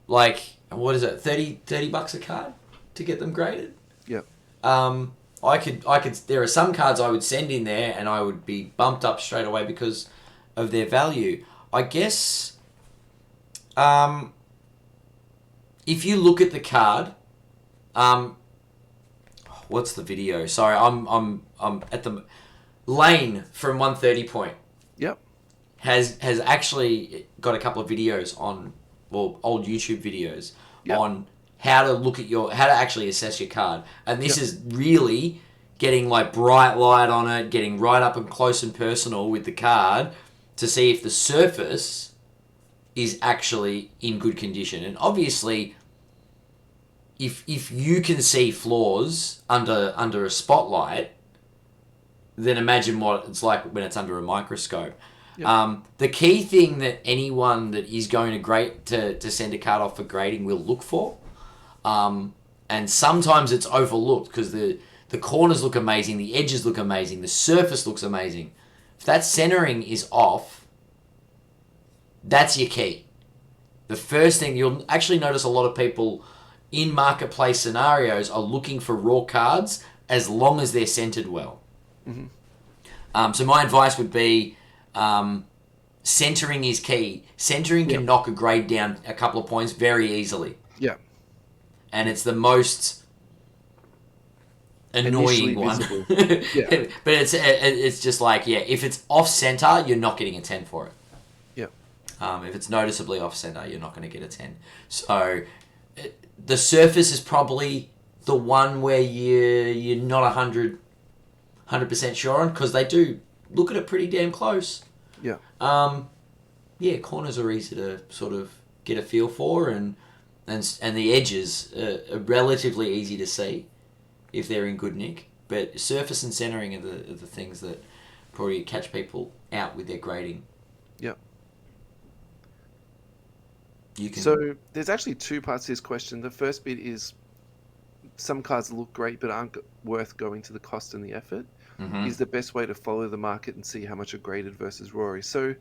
Speaker 1: like what is it, $30 a card to get them graded?
Speaker 2: Yeah.
Speaker 1: I could. There are some cards I would send in there, and I would be bumped up straight away because of their value. I guess. If you look at the card, what's the video? Sorry, I'm at the Lane from 130 Point.
Speaker 2: Yep.
Speaker 1: Has actually got a couple of videos on, well, old YouTube videos on how to actually assess your card, and this is really getting like bright light on it, getting right up and close and personal with the card to see if the surface is actually in good condition. And obviously, if you can see flaws under a spotlight, then imagine what it's like when it's under a microscope. Yep. The key thing that anyone that is going to send a card off for grading will look for, and sometimes it's overlooked because the corners look amazing, the edges look amazing, the surface looks amazing. If that centering is off, that's your key. The first thing, you'll actually notice a lot of people in marketplace scenarios are looking for raw cards as long as they're centered well. Mm-hmm. So my advice would be, centering is key. Centering
Speaker 2: Yeah.
Speaker 1: can knock a grade down a couple of points very easily.
Speaker 2: Yeah.
Speaker 1: And it's the most
Speaker 2: Initially
Speaker 1: annoying one.
Speaker 2: visible.
Speaker 1: But
Speaker 2: Yeah.
Speaker 1: it's just like, yeah, if it's off center, you're not getting a 10 for it.
Speaker 2: Yeah.
Speaker 1: If it's noticeably off center, you're not going to get a 10. So the surface is probably the one where you're not 100% sure on, because they do look at it pretty damn close.
Speaker 2: Yeah.
Speaker 1: Yeah, corners are easy to sort of get a feel for, and the edges are relatively easy to see if they're in good nick. But surface and centering are the things that probably catch people out with their grading.
Speaker 2: Yeah.
Speaker 1: You can.
Speaker 2: So there's actually two parts to this question. The first bit is some cards look great but aren't worth going to the cost and the effort.
Speaker 1: Mm-hmm.
Speaker 2: Is the best way to follow the market and see how much are graded versus Rory. So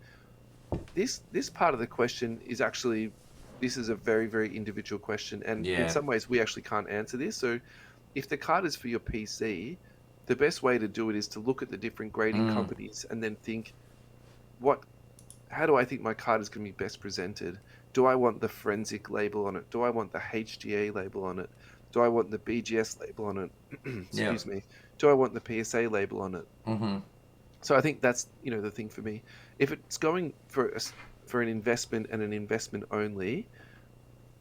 Speaker 2: this part of the question is actually, this is a very, very individual question, and in some ways we actually can't answer this. So if the card is for your PC, the best way to do it is to look at the different grading companies and then think, how do I think my card is going to be best presented? Do I want the forensic label on it? Do I want the HGA label on it? Do I want the BGS label on it? Excuse me. Do I want the PSA label on it?
Speaker 1: Mm-hmm.
Speaker 2: So I think that's, the thing for me. If it's going for an investment and an investment only,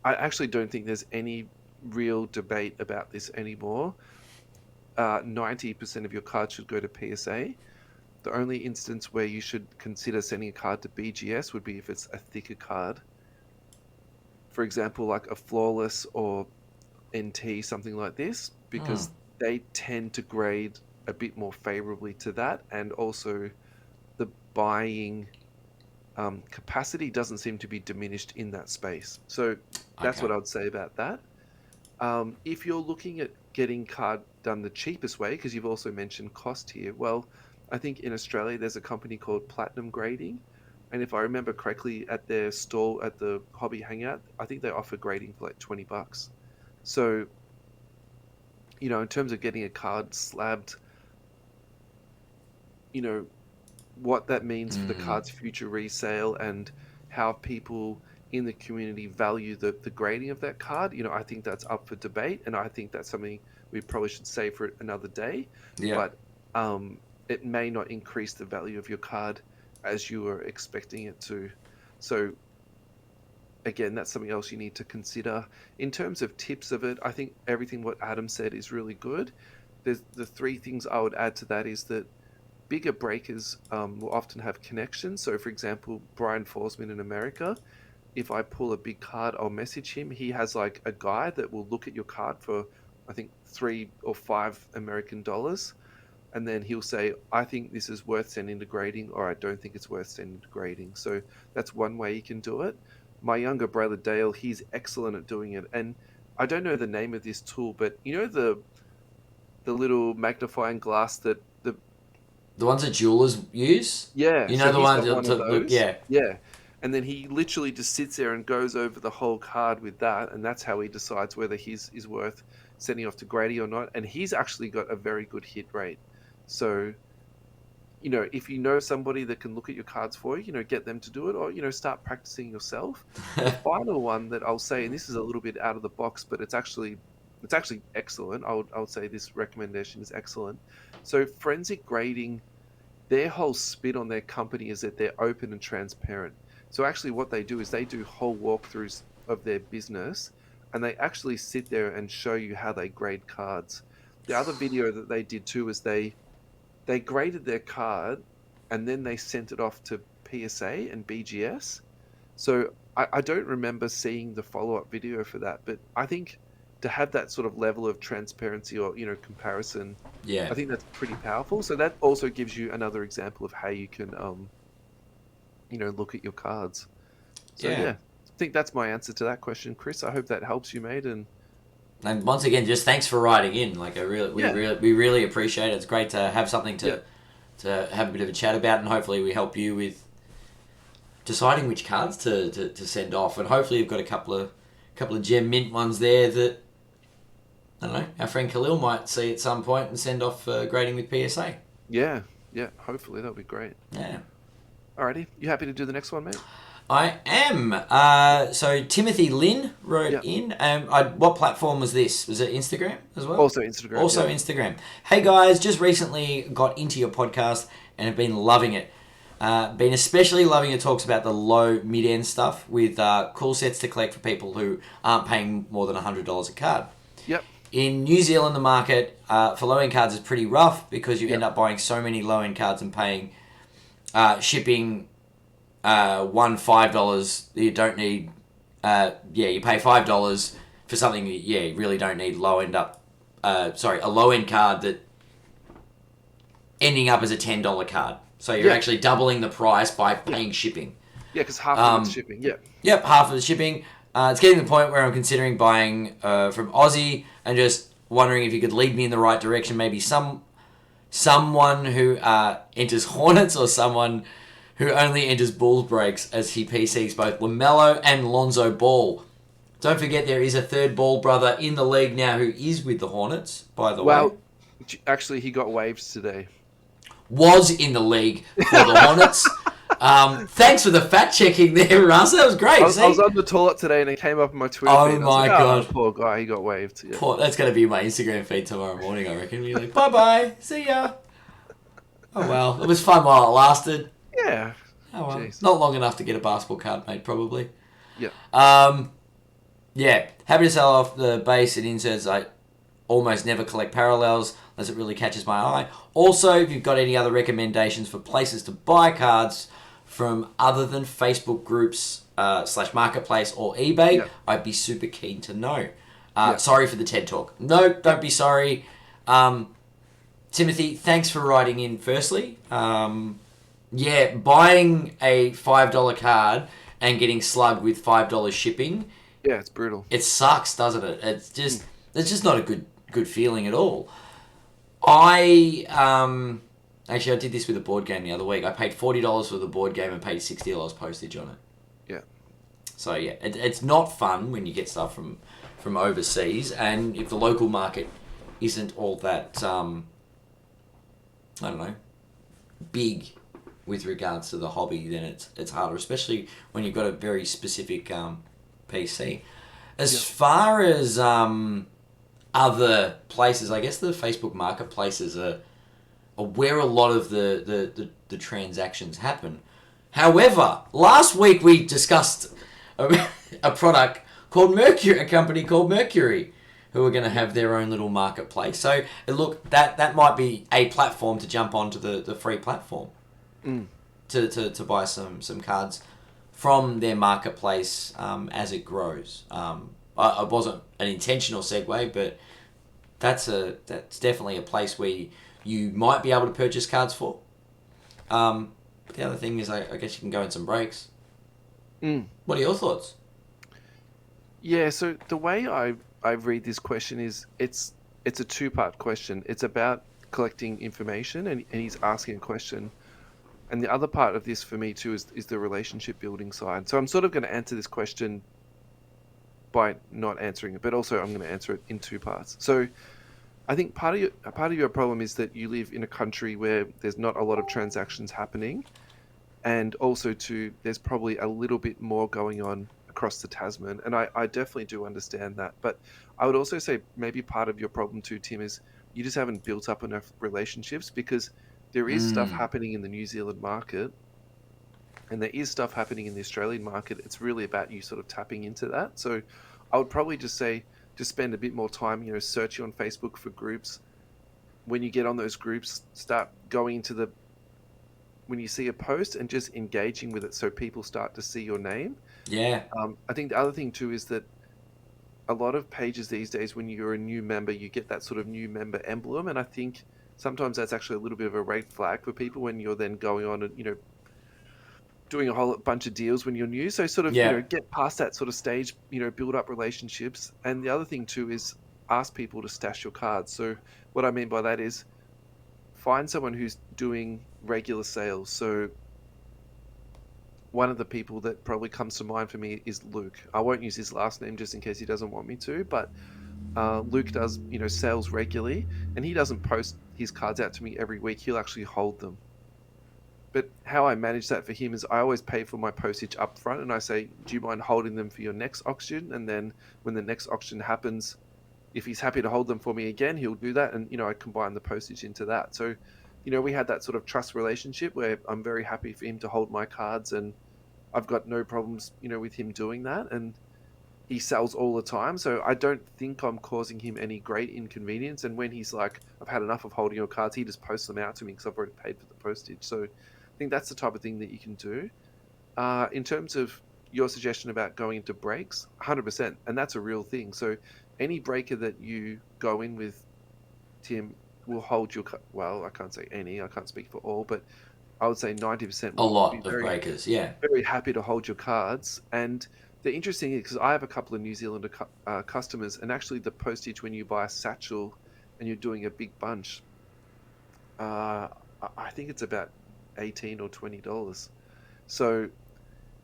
Speaker 2: I actually don't think there's any real debate about this anymore. 90% of your cards should go to PSA. The only instance where you should consider sending a card to BGS would be if it's a thicker card. For example, like a Flawless or NT, something like this, because they tend to grade a bit more favorably to that, and also the buying capacity doesn't seem to be diminished in that space. So that's what I would say about that. If you're looking at getting card done the cheapest way, because you've also mentioned cost here, well, I think in Australia there's a company called Platinum Grading, and if I remember correctly, at their stall at the Hobby Hangout, I think they offer grading for like $20. So, in terms of getting a card slabbed, what that means for the card's future resale and how people in the community value the grading of that card, I think that's up for debate, and I think that's something we probably should save for another day.
Speaker 1: Yeah.
Speaker 2: But it may not increase the value of your card as you were expecting it to. So again, that's something else you need to consider. In terms of tips of it, I think everything what Adam said is really good. There's the three things I would add to that is that bigger breakers will often have connections. So for example, Brian Forsman in America, if I pull a big card, I'll message him. He has like a guy that will look at your card for, I think, $3 or $5 American. And then he'll say, I think this is worth sending to grading, or I don't think it's worth sending to grading. So that's one way you can do it. My younger brother, Dale, he's excellent at doing it. And I don't know the name of this tool, but the little magnifying glass that
Speaker 1: The ones that jewelers use?
Speaker 2: Yeah.
Speaker 1: You know,
Speaker 2: So
Speaker 1: the
Speaker 2: he's
Speaker 1: ones
Speaker 2: got one
Speaker 1: to
Speaker 2: of
Speaker 1: look,
Speaker 2: those.
Speaker 1: yeah.
Speaker 2: Yeah. And then he literally just sits there and goes over the whole card with that, and that's how he decides whether his is worth sending off to Grady or not. And he's actually got a very good hit rate. So, if you know somebody that can look at your cards for you, get them to do it, or start practicing yourself. The final one that I'll say, and this is a little bit out of the box, but it's actually excellent. I would say this recommendation is excellent. So forensic grading, their whole spin on their company is that they're open and transparent. So actually what they do is they do whole walkthroughs of their business, and they actually sit there and show you how they grade cards. The other video that they did too is they graded their card, and then they sent it off to PSA and BGS. So I don't remember seeing the follow-up video for that, but I think to have that sort of level of transparency or comparison, I think that's pretty powerful. So that also gives you another example of how you can look at your cards. So yeah, I think that's my answer to that question, Chris. I hope that helps you, mate. And
Speaker 1: once again, just thanks for writing in. Like we really appreciate it. It's great to have something to have a bit of a chat about, and hopefully we help you with deciding which cards to send off. And hopefully you've got a couple of gem mint ones there that, I don't know, our friend Khalil might see at some point and send off grading with PSA.
Speaker 2: Yeah, hopefully that'll be great.
Speaker 1: Yeah.
Speaker 2: Alrighty, you happy to do the next one, mate?
Speaker 1: I am. So Timothy Lynn wrote
Speaker 2: Yeah.
Speaker 1: in. What platform was this? Was it Instagram as well?
Speaker 2: Also Instagram.
Speaker 1: Also
Speaker 2: Yeah.
Speaker 1: Instagram. Hey guys, just recently got into your podcast and have been loving it. Been especially loving your talks about the low mid-end stuff with cool sets to collect for people who aren't paying more than $100 a card.
Speaker 2: Yep.
Speaker 1: In New Zealand, the market for low-end cards is pretty rough because you
Speaker 2: Yep.
Speaker 1: end up buying so many low-end cards and paying shipping $5. You don't need. You pay $5 for something. You really don't need a low end card that ending up as a $10 card. So you're actually doubling the price by paying shipping.
Speaker 2: Yeah, because half of it's shipping. Yeah.
Speaker 1: Yep, half of the shipping. It's getting to the point where I'm considering buying from Aussie and just wondering if you could lead me in the right direction. Maybe someone who enters Hornets or someone who only enters Bulls breaks as he PCs both LaMelo and Lonzo Ball. Don't forget there is a third Ball brother in the league now who is with the Hornets, by the way.
Speaker 2: Well, actually, he got waived today.
Speaker 1: Was in the league for the Hornets. Thanks for the fact checking there, Russ. That was great.
Speaker 2: I was on the toilet today and it came up on my Twitter feed.
Speaker 1: Oh my God.
Speaker 2: Poor guy, he got waived. Yeah.
Speaker 1: That's going to be my Instagram feed tomorrow morning, I reckon. Be like, bye-bye. See ya. Oh, well. It was fun while it lasted.
Speaker 2: Yeah.
Speaker 1: Oh, well.
Speaker 2: Jeez.
Speaker 1: Not long enough to get a basketball card made, probably.
Speaker 2: Yeah.
Speaker 1: Happy to sell off the base and inserts. I almost never collect parallels unless it really catches my eye. Also, if you've got any other recommendations for places to buy cards from other than Facebook groups / marketplace or eBay, I'd be super keen to know. Sorry for the TED Talk. No, don't be sorry. Timothy, thanks for writing in firstly. Buying a $5 card and getting slugged with $5 shipping.
Speaker 2: Yeah, it's brutal.
Speaker 1: It sucks, doesn't it? It's just not a good feeling at all. I did this with a board game the other week. I paid $40 for the board game and paid $60 postage on it.
Speaker 2: Yeah.
Speaker 1: So yeah, it's not fun when you get stuff from overseas, and if the local market isn't all that big with regards to the hobby, then it's harder, especially when you've got a very specific PC. As far as other places, I guess the Facebook marketplaces are where a lot of the transactions happen. However, last week we discussed a product called Mercury, a company called Mercury, who are going to have their own little marketplace. So look, that might be a platform to jump onto the free platform to buy some cards from their marketplace as it grows. I wasn't an intentional segue, but that's definitely a place where you might be able to purchase cards for. The other thing is, I guess you can go in some breaks. What are your thoughts?
Speaker 2: Yeah, so the way I read this question is it's a two-part question. It's about collecting information and he's asking a question. And the other part of this for me too is the relationship building side. So I'm sort of going to answer this question by not answering it, but also I'm going to answer it in two parts. So I think part of your problem is that you live in a country where there's not a lot of transactions happening, and also too there's probably a little bit more going on across the Tasman, and I definitely do understand that. But I would also say maybe part of your problem too, Tim, is you just haven't built up enough relationships, because there is stuff happening in the New Zealand market and there is stuff happening in the Australian market. It's really about you sort of tapping into that. So I would probably just say, just spend a bit more time, searching on Facebook for groups. When you get on those groups, start going into when you see a post and just engaging with it so people start to see your name.
Speaker 1: Yeah.
Speaker 2: I think the other thing too is that a lot of pages these days, when you're a new member, you get that sort of new member emblem. And I think sometimes that's actually a little bit of a red flag for people when you're then going on and, doing a whole bunch of deals when you're new. So sort of, get past that sort of stage, build up relationships. And the other thing too is ask people to stash your cards. So what I mean by that is find someone who's doing regular sales. So one of the people that probably comes to mind for me is Luke. I won't use his last name just in case he doesn't want me to, but Luke does, sales regularly, and he doesn't post his cards out to me every week. He'll actually hold them. But how I manage that for him is I always pay for my postage up front, and I say, do you mind holding them for your next auction? And then when the next auction happens, if he's happy to hold them for me again, he'll do that. And, I combine the postage into that. So, we had that sort of trust relationship where I'm very happy for him to hold my cards, and I've got no problems, with him doing that. And he sells all the time. So I don't think I'm causing him any great inconvenience. And when he's like, I've had enough of holding your cards, he just posts them out to me because I've already paid for the postage. So I think that's the type of thing that you can do. In terms of your suggestion about going into breaks, 100%. And that's a real thing. So any breaker that you go in with, Tim, will hold your, well, I can't say any, I can't speak for all, but I would say 90%
Speaker 1: A
Speaker 2: will be
Speaker 1: lot of breakers, yeah.
Speaker 2: very happy to hold your cards. And the interesting is, because I have a couple of New Zealander customers, and actually the postage when you buy a satchel and you're doing a big bunch, I think it's about $18 or $20. So,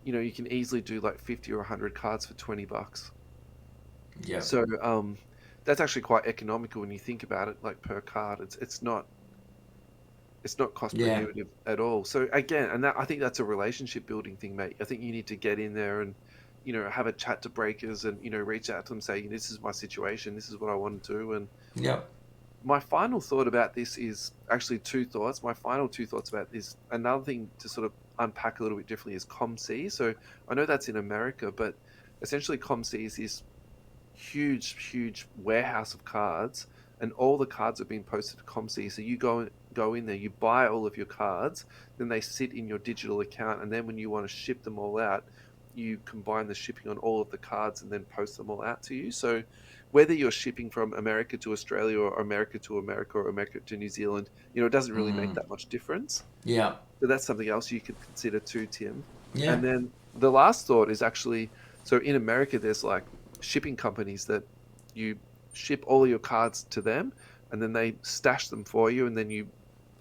Speaker 2: you can easily do like 50 or 100 cards for $20.
Speaker 1: Yeah.
Speaker 2: So, that's actually quite economical when you think about it, like per card. It's not cost
Speaker 1: Yeah.
Speaker 2: prohibitive at all. So again, and I think that's a relationship building thing, mate. I think you need to get in there and, have a chat to breakers and, reach out to them, say, this is my situation, this is what I want to do. And
Speaker 1: Yeah.
Speaker 2: my final thought about this is actually two thoughts. My final two thoughts about this, another thing to sort of unpack a little bit differently, is ComC. So I know that's in America, but essentially ComC is this huge warehouse of cards, and all the cards have been posted to ComC. So you go in there, you buy all of your cards, then they sit in your digital account, and then when you want to ship them all out, you combine the shipping on all of the cards and then post them all out to you. So whether you're shipping from America to Australia or America to America or America to New Zealand, it doesn't really make that much difference.
Speaker 1: Yeah.
Speaker 2: So that's something else you could consider too, Tim.
Speaker 1: Yeah.
Speaker 2: And then the last thought is actually, so in America, there's like shipping companies that you ship all your cards to them, and then they stash them for you, and then you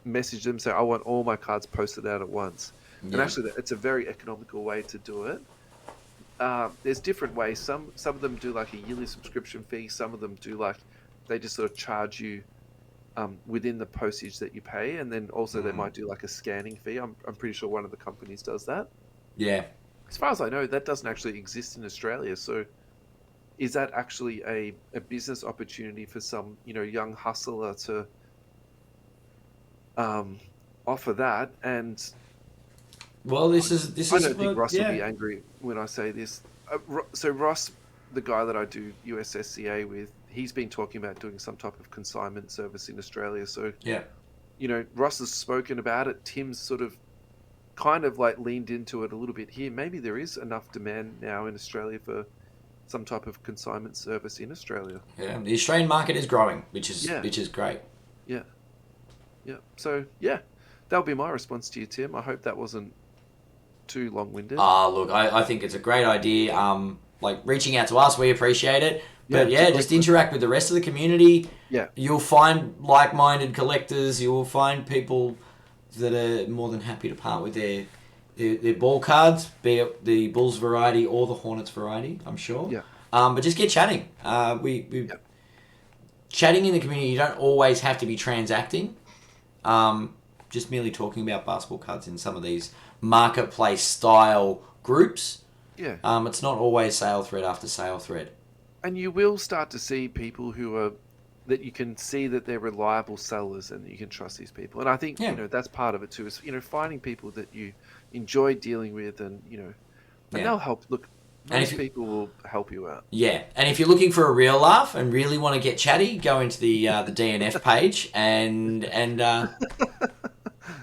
Speaker 2: message them, say, I want all my cards posted out at once. And actually, it's a very economical way to do it. There's different ways. Some of them do like a yearly subscription fee. Some of them do like, they just sort of charge you within the postage that you pay, and then also they might do like a scanning fee. I'm pretty sure one of the companies does that.
Speaker 1: Yeah.
Speaker 2: As far as I know, that doesn't actually exist in Australia. So is that actually a business opportunity for some young hustler to offer that? And
Speaker 1: Well, this is
Speaker 2: I don't think
Speaker 1: what,
Speaker 2: Ross will be
Speaker 1: yeah.
Speaker 2: angry when I say this. So Ross, the guy that I do USSCA with, he's been talking about doing some type of consignment service in Australia. So
Speaker 1: Yeah.
Speaker 2: Ross has spoken about it. Tim's sort of kind of like leaned into it a little bit here. Maybe there is enough demand now in Australia for some type of consignment service in Australia.
Speaker 1: Yeah. The Australian market is growing, which is
Speaker 2: Yeah.
Speaker 1: great.
Speaker 2: Yeah. Yeah. So yeah, that'll be my response to you, Tim. I hope that wasn't too long-winded.
Speaker 1: Look, I think it's a great idea. Like reaching out to us, we appreciate it.
Speaker 2: Yeah,
Speaker 1: But
Speaker 2: it's a
Speaker 1: yeah,
Speaker 2: great
Speaker 1: just
Speaker 2: question.
Speaker 1: interact with the rest of the community.
Speaker 2: Yeah.
Speaker 1: You'll find like-minded collectors. You'll find people that are more than happy to part with their ball cards, be it the Bulls variety or the Hornets variety, I'm sure.
Speaker 2: Yeah.
Speaker 1: But just get chatting. We chatting in the community. You don't always have to be transacting. Just merely talking about basketball cards in some of these marketplace style groups.
Speaker 2: Yeah.
Speaker 1: It's not always sale thread after sale thread.
Speaker 2: And you will start to see people who are, that you can see that they're reliable sellers and that you can trust these people. And I think, that's part of it too, is, finding people that you enjoy dealing with, and, and they'll help. Look, most people will help you out.
Speaker 1: Yeah. And if you're looking for a real laugh and really want to get chatty, go into the DNF page and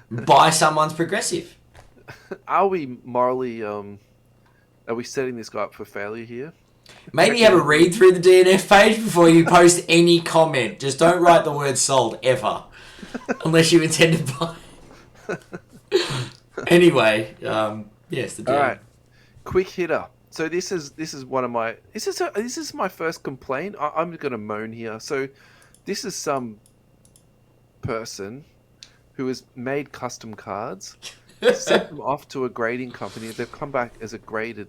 Speaker 1: buy someone's progressive.
Speaker 2: Are we morally, are we setting this guy up for failure here?
Speaker 1: Maybe have a read through the DNF page before you post any comment. Just don't write the word sold ever, unless you intend to buy. Anyway, yes, the DNF.
Speaker 2: All right, quick hitter. So this is one of my this is my first complaint. I'm going to moan here. So this is some person who has made custom cards, sent them off to a grading company. They've come back as a graded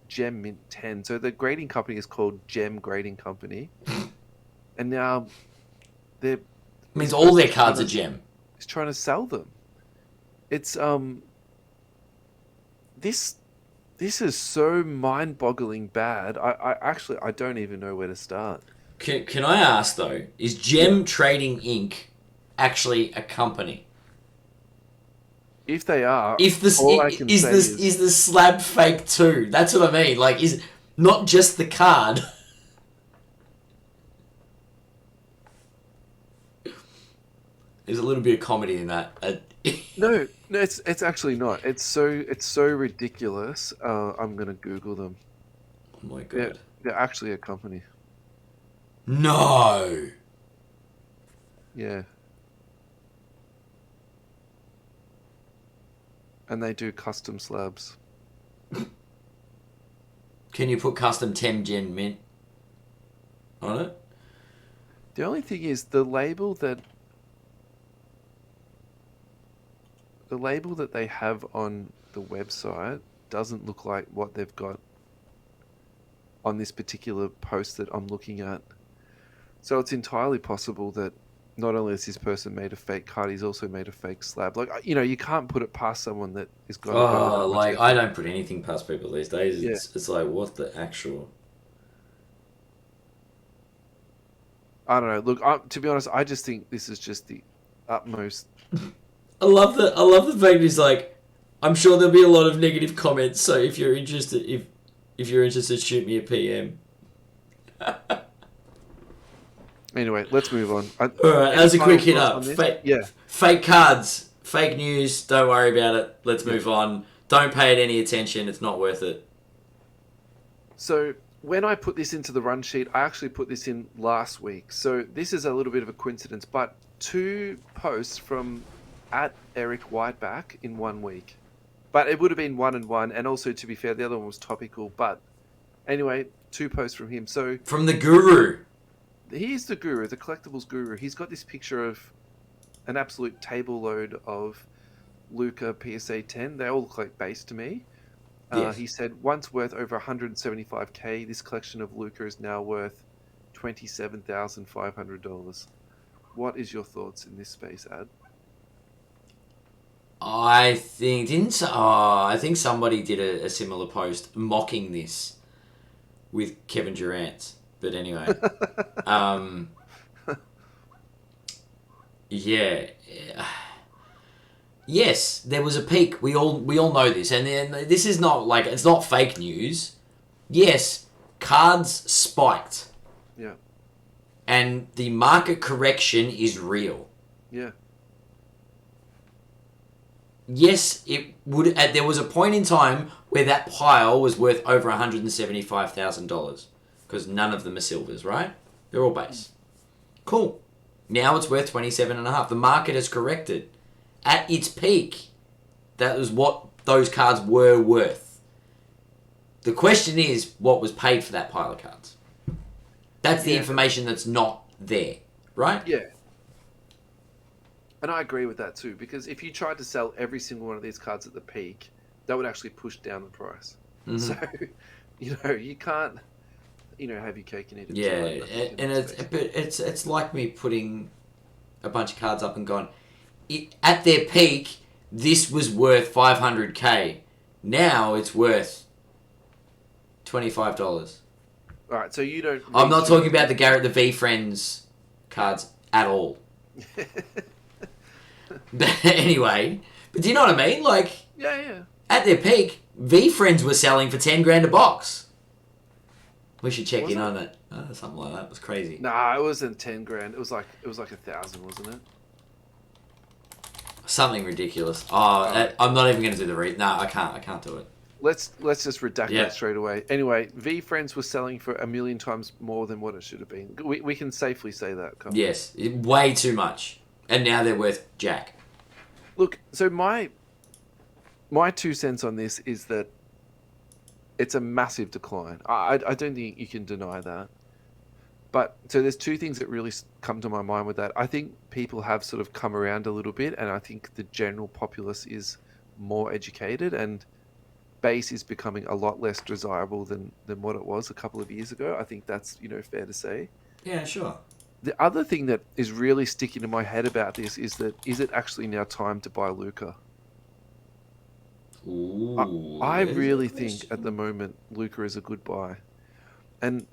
Speaker 2: Gem Mint 10. So the grading company is called Gem Grading Company, and now they're
Speaker 1: means all their cards are gem.
Speaker 2: He's trying to sell them. It's this this is so mind-boggling bad. I don't even know where to start.
Speaker 1: Can I ask though? Is
Speaker 2: Yeah.
Speaker 1: Gem Trading Inc. actually a company?
Speaker 2: If they are,
Speaker 1: If this
Speaker 2: all I can say
Speaker 1: is the slab fake too? That's what I mean. Like, is not just the card. There's a little bit of comedy in that.
Speaker 2: no, no, it's actually not. It's so ridiculous. I'm gonna Google them.
Speaker 1: Oh my
Speaker 2: They're
Speaker 1: god.
Speaker 2: they're actually a company.
Speaker 1: No.
Speaker 2: Yeah, and they do custom slabs.
Speaker 1: Can you put custom Tem Gen Mint on it?
Speaker 2: The only thing is the label that they have on the website doesn't look like what they've got on this particular post that I'm looking at. So it's entirely possible that not only has this person made a fake card, he's also made a fake slab. Like, you can't put it past someone that is going to go
Speaker 1: Oh,
Speaker 2: that much
Speaker 1: like I
Speaker 2: effort.
Speaker 1: don't put anything past people these days.
Speaker 2: Yeah,
Speaker 1: It's like what the actual.
Speaker 2: I don't know. Look, to be honest, I just think this is just the utmost.
Speaker 1: I love the fact he's like, I'm sure there'll be a lot of negative comments. So if you're interested, if you're interested, shoot me a PM.
Speaker 2: Anyway, let's move on.
Speaker 1: All right,
Speaker 2: Any
Speaker 1: as a
Speaker 2: final
Speaker 1: quick hit
Speaker 2: thoughts
Speaker 1: up,
Speaker 2: on this? Yeah.
Speaker 1: fake cards, fake news. Don't worry about it. Let's
Speaker 2: Yeah.
Speaker 1: move on. Don't pay it any attention. It's not worth it.
Speaker 2: So when I put this into the run sheet, I actually put this in last week. So this is a little bit of a coincidence, but 2 posts from at Eric Whiteback in 1 week. But it would have been 1 and 1, and also to be fair, the other one was topical. But anyway, 2 posts from him. So
Speaker 1: From the guru.
Speaker 2: he's the guru, the collectibles guru. He's got this picture of an absolute table load of Luca PSA 10. They all look like base to me.
Speaker 1: Yes.
Speaker 2: He said, once worth over 175k, this collection of Luca is now worth $27,500. What is your thoughts in this space, Ad?
Speaker 1: I think I think somebody did a similar post mocking this with Kevin Durant. But anyway, um, yeah, yes, there was a peak. We all know this, and then this is not like it's not fake news. Yes, cards spiked,
Speaker 2: Yeah,
Speaker 1: and the market correction is real.
Speaker 2: yeah,
Speaker 1: Yes, it would. There was a point in time where that pile was worth over $175,000 because none of them are silvers, right? They're all base. Cool. Now it's worth 27 and a half. The market has corrected. At its peak, that was what those cards were worth. The question is, what was paid for that pile of cards? That's the
Speaker 2: Yeah.
Speaker 1: information that's not there, right?
Speaker 2: yeah. And I agree with that too, because if you tried to sell every single one of these cards at the peak, that would actually push down the price.
Speaker 1: Mhm.
Speaker 2: So, you can't, have your cake and eat it too.
Speaker 1: Yeah,
Speaker 2: I think, in
Speaker 1: and
Speaker 2: that space.
Speaker 1: it's like me putting a bunch of cards up and going, at their peak, this was worth 500k. Now it's worth $25.
Speaker 2: All right, so you don't.
Speaker 1: I'm
Speaker 2: read
Speaker 1: not
Speaker 2: through
Speaker 1: talking about the Garrett the V Friends cards at all. But anyway, but do you know what I mean? Like
Speaker 2: Yeah.
Speaker 1: at their peak, V Friends were selling for 10 grand a box. We should check
Speaker 2: Was
Speaker 1: in
Speaker 2: it?
Speaker 1: on it. Something like that. It was crazy.
Speaker 2: Nah, it wasn't 10 grand. It was like 1,000, wasn't it?
Speaker 1: Something ridiculous. I'm not even going to do the read. No, I can't do it.
Speaker 2: Let's just redact
Speaker 1: Yeah.
Speaker 2: that straight away. Anyway, V Friends was selling for 1,000,000 times more than what it should have been. We can safely say that. Can't we?
Speaker 1: Yes, way too much. And now they're worth jack.
Speaker 2: Look, so my 2 cents on this is that it's a massive decline. I don't think you can deny that. But so there's 2 things that really come to my mind with that. I think people have sort of come around a little bit, and I think the general populace is more educated, and base is becoming a lot less desirable than what it was a couple of years ago. I think that's fair to say.
Speaker 1: Yeah, sure.
Speaker 2: The other thing that is really sticking in my head about this is that is it actually now time to buy Luca? I,
Speaker 1: Ooh,
Speaker 2: I
Speaker 1: there's a
Speaker 2: really think at the
Speaker 1: question.
Speaker 2: moment Luca is a good buy. And,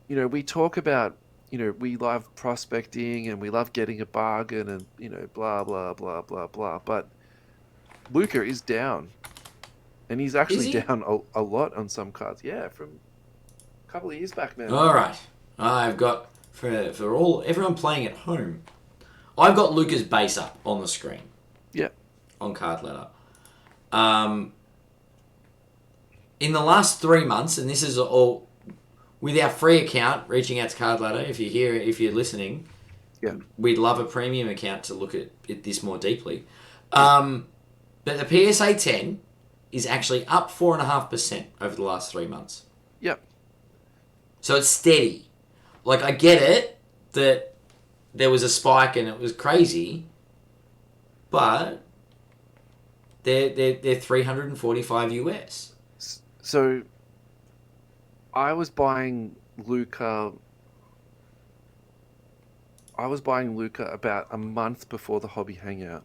Speaker 2: we talk about, we love prospecting and we love getting a bargain and, blah, blah, blah, blah, blah. But Luca is down. And he's
Speaker 1: Is
Speaker 2: actually
Speaker 1: he?
Speaker 2: down a lot on some cards. Yeah, from a couple of years back, man.
Speaker 1: All right. I've got for all everyone playing at home. I've got Luca's base up on the screen
Speaker 2: Yeah,
Speaker 1: on card ladder. Um, in the last 3 months, and this is all with our free account, reaching out to card ladder. If you're listening,
Speaker 2: yeah,
Speaker 1: we'd love a premium account to look at this more deeply.
Speaker 2: yeah,
Speaker 1: But the PSA 10 is actually up 4.5% over the last 3 months.
Speaker 2: yeah.
Speaker 1: So it's steady. Like, I get it that there was a spike and it was crazy, but they're 345 US.
Speaker 2: So I was buying Luca. I was buying Luca about a month before the Hobby Hangout,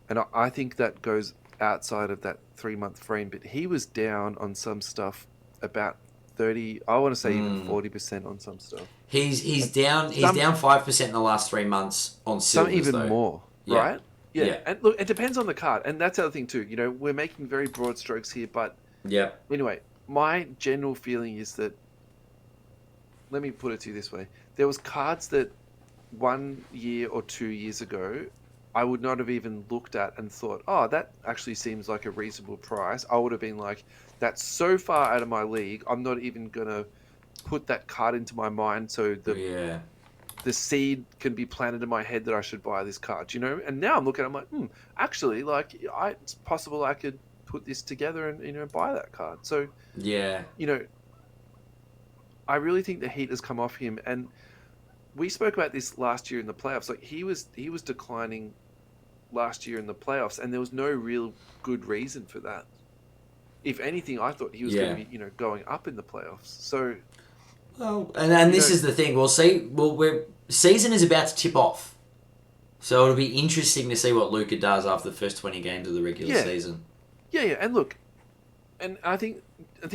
Speaker 2: and I think that goes outside of that 3 month frame. But he was down on some stuff about 30. I want to say even 40% on some stuff.
Speaker 1: He's
Speaker 2: And
Speaker 1: down he's
Speaker 2: some
Speaker 1: down 5% in the last 3 months on
Speaker 2: some
Speaker 1: silvers
Speaker 2: even
Speaker 1: though.
Speaker 2: more,
Speaker 1: Yeah.
Speaker 2: right? Yeah,
Speaker 1: Yeah.
Speaker 2: and look, it depends on the card, and that's the other thing too. We're making very broad strokes here, but
Speaker 1: Yeah.
Speaker 2: anyway, my general feeling is that, let me put it to you this way: there was cards that 1 year or 2 years ago I would not have even looked at and thought, oh, that actually seems like a reasonable price. I would have been like, that's so far out of my league, I'm not even gonna put that card into my mind, so
Speaker 1: Yeah.
Speaker 2: the seed can be planted in my head that I should buy this card, And now I'm looking, I'm like, actually, like, it's possible I could put this together and buy that card. So,
Speaker 1: Yeah.
Speaker 2: you know, I really think the heat has come off him, and we spoke about this last year in the playoffs. Like, he was declining last year in the playoffs, and there was no real good reason for that. If anything, I thought he was going
Speaker 1: Yeah.
Speaker 2: to be, going up in the playoffs. So,
Speaker 1: Well, and
Speaker 2: you
Speaker 1: this
Speaker 2: know,
Speaker 1: is the thing. We'll see. We're season is about to tip off, so it'll be interesting to see what Luca does after the first 20 games of the regular
Speaker 2: yeah,
Speaker 1: season.
Speaker 2: yeah. And look, and I think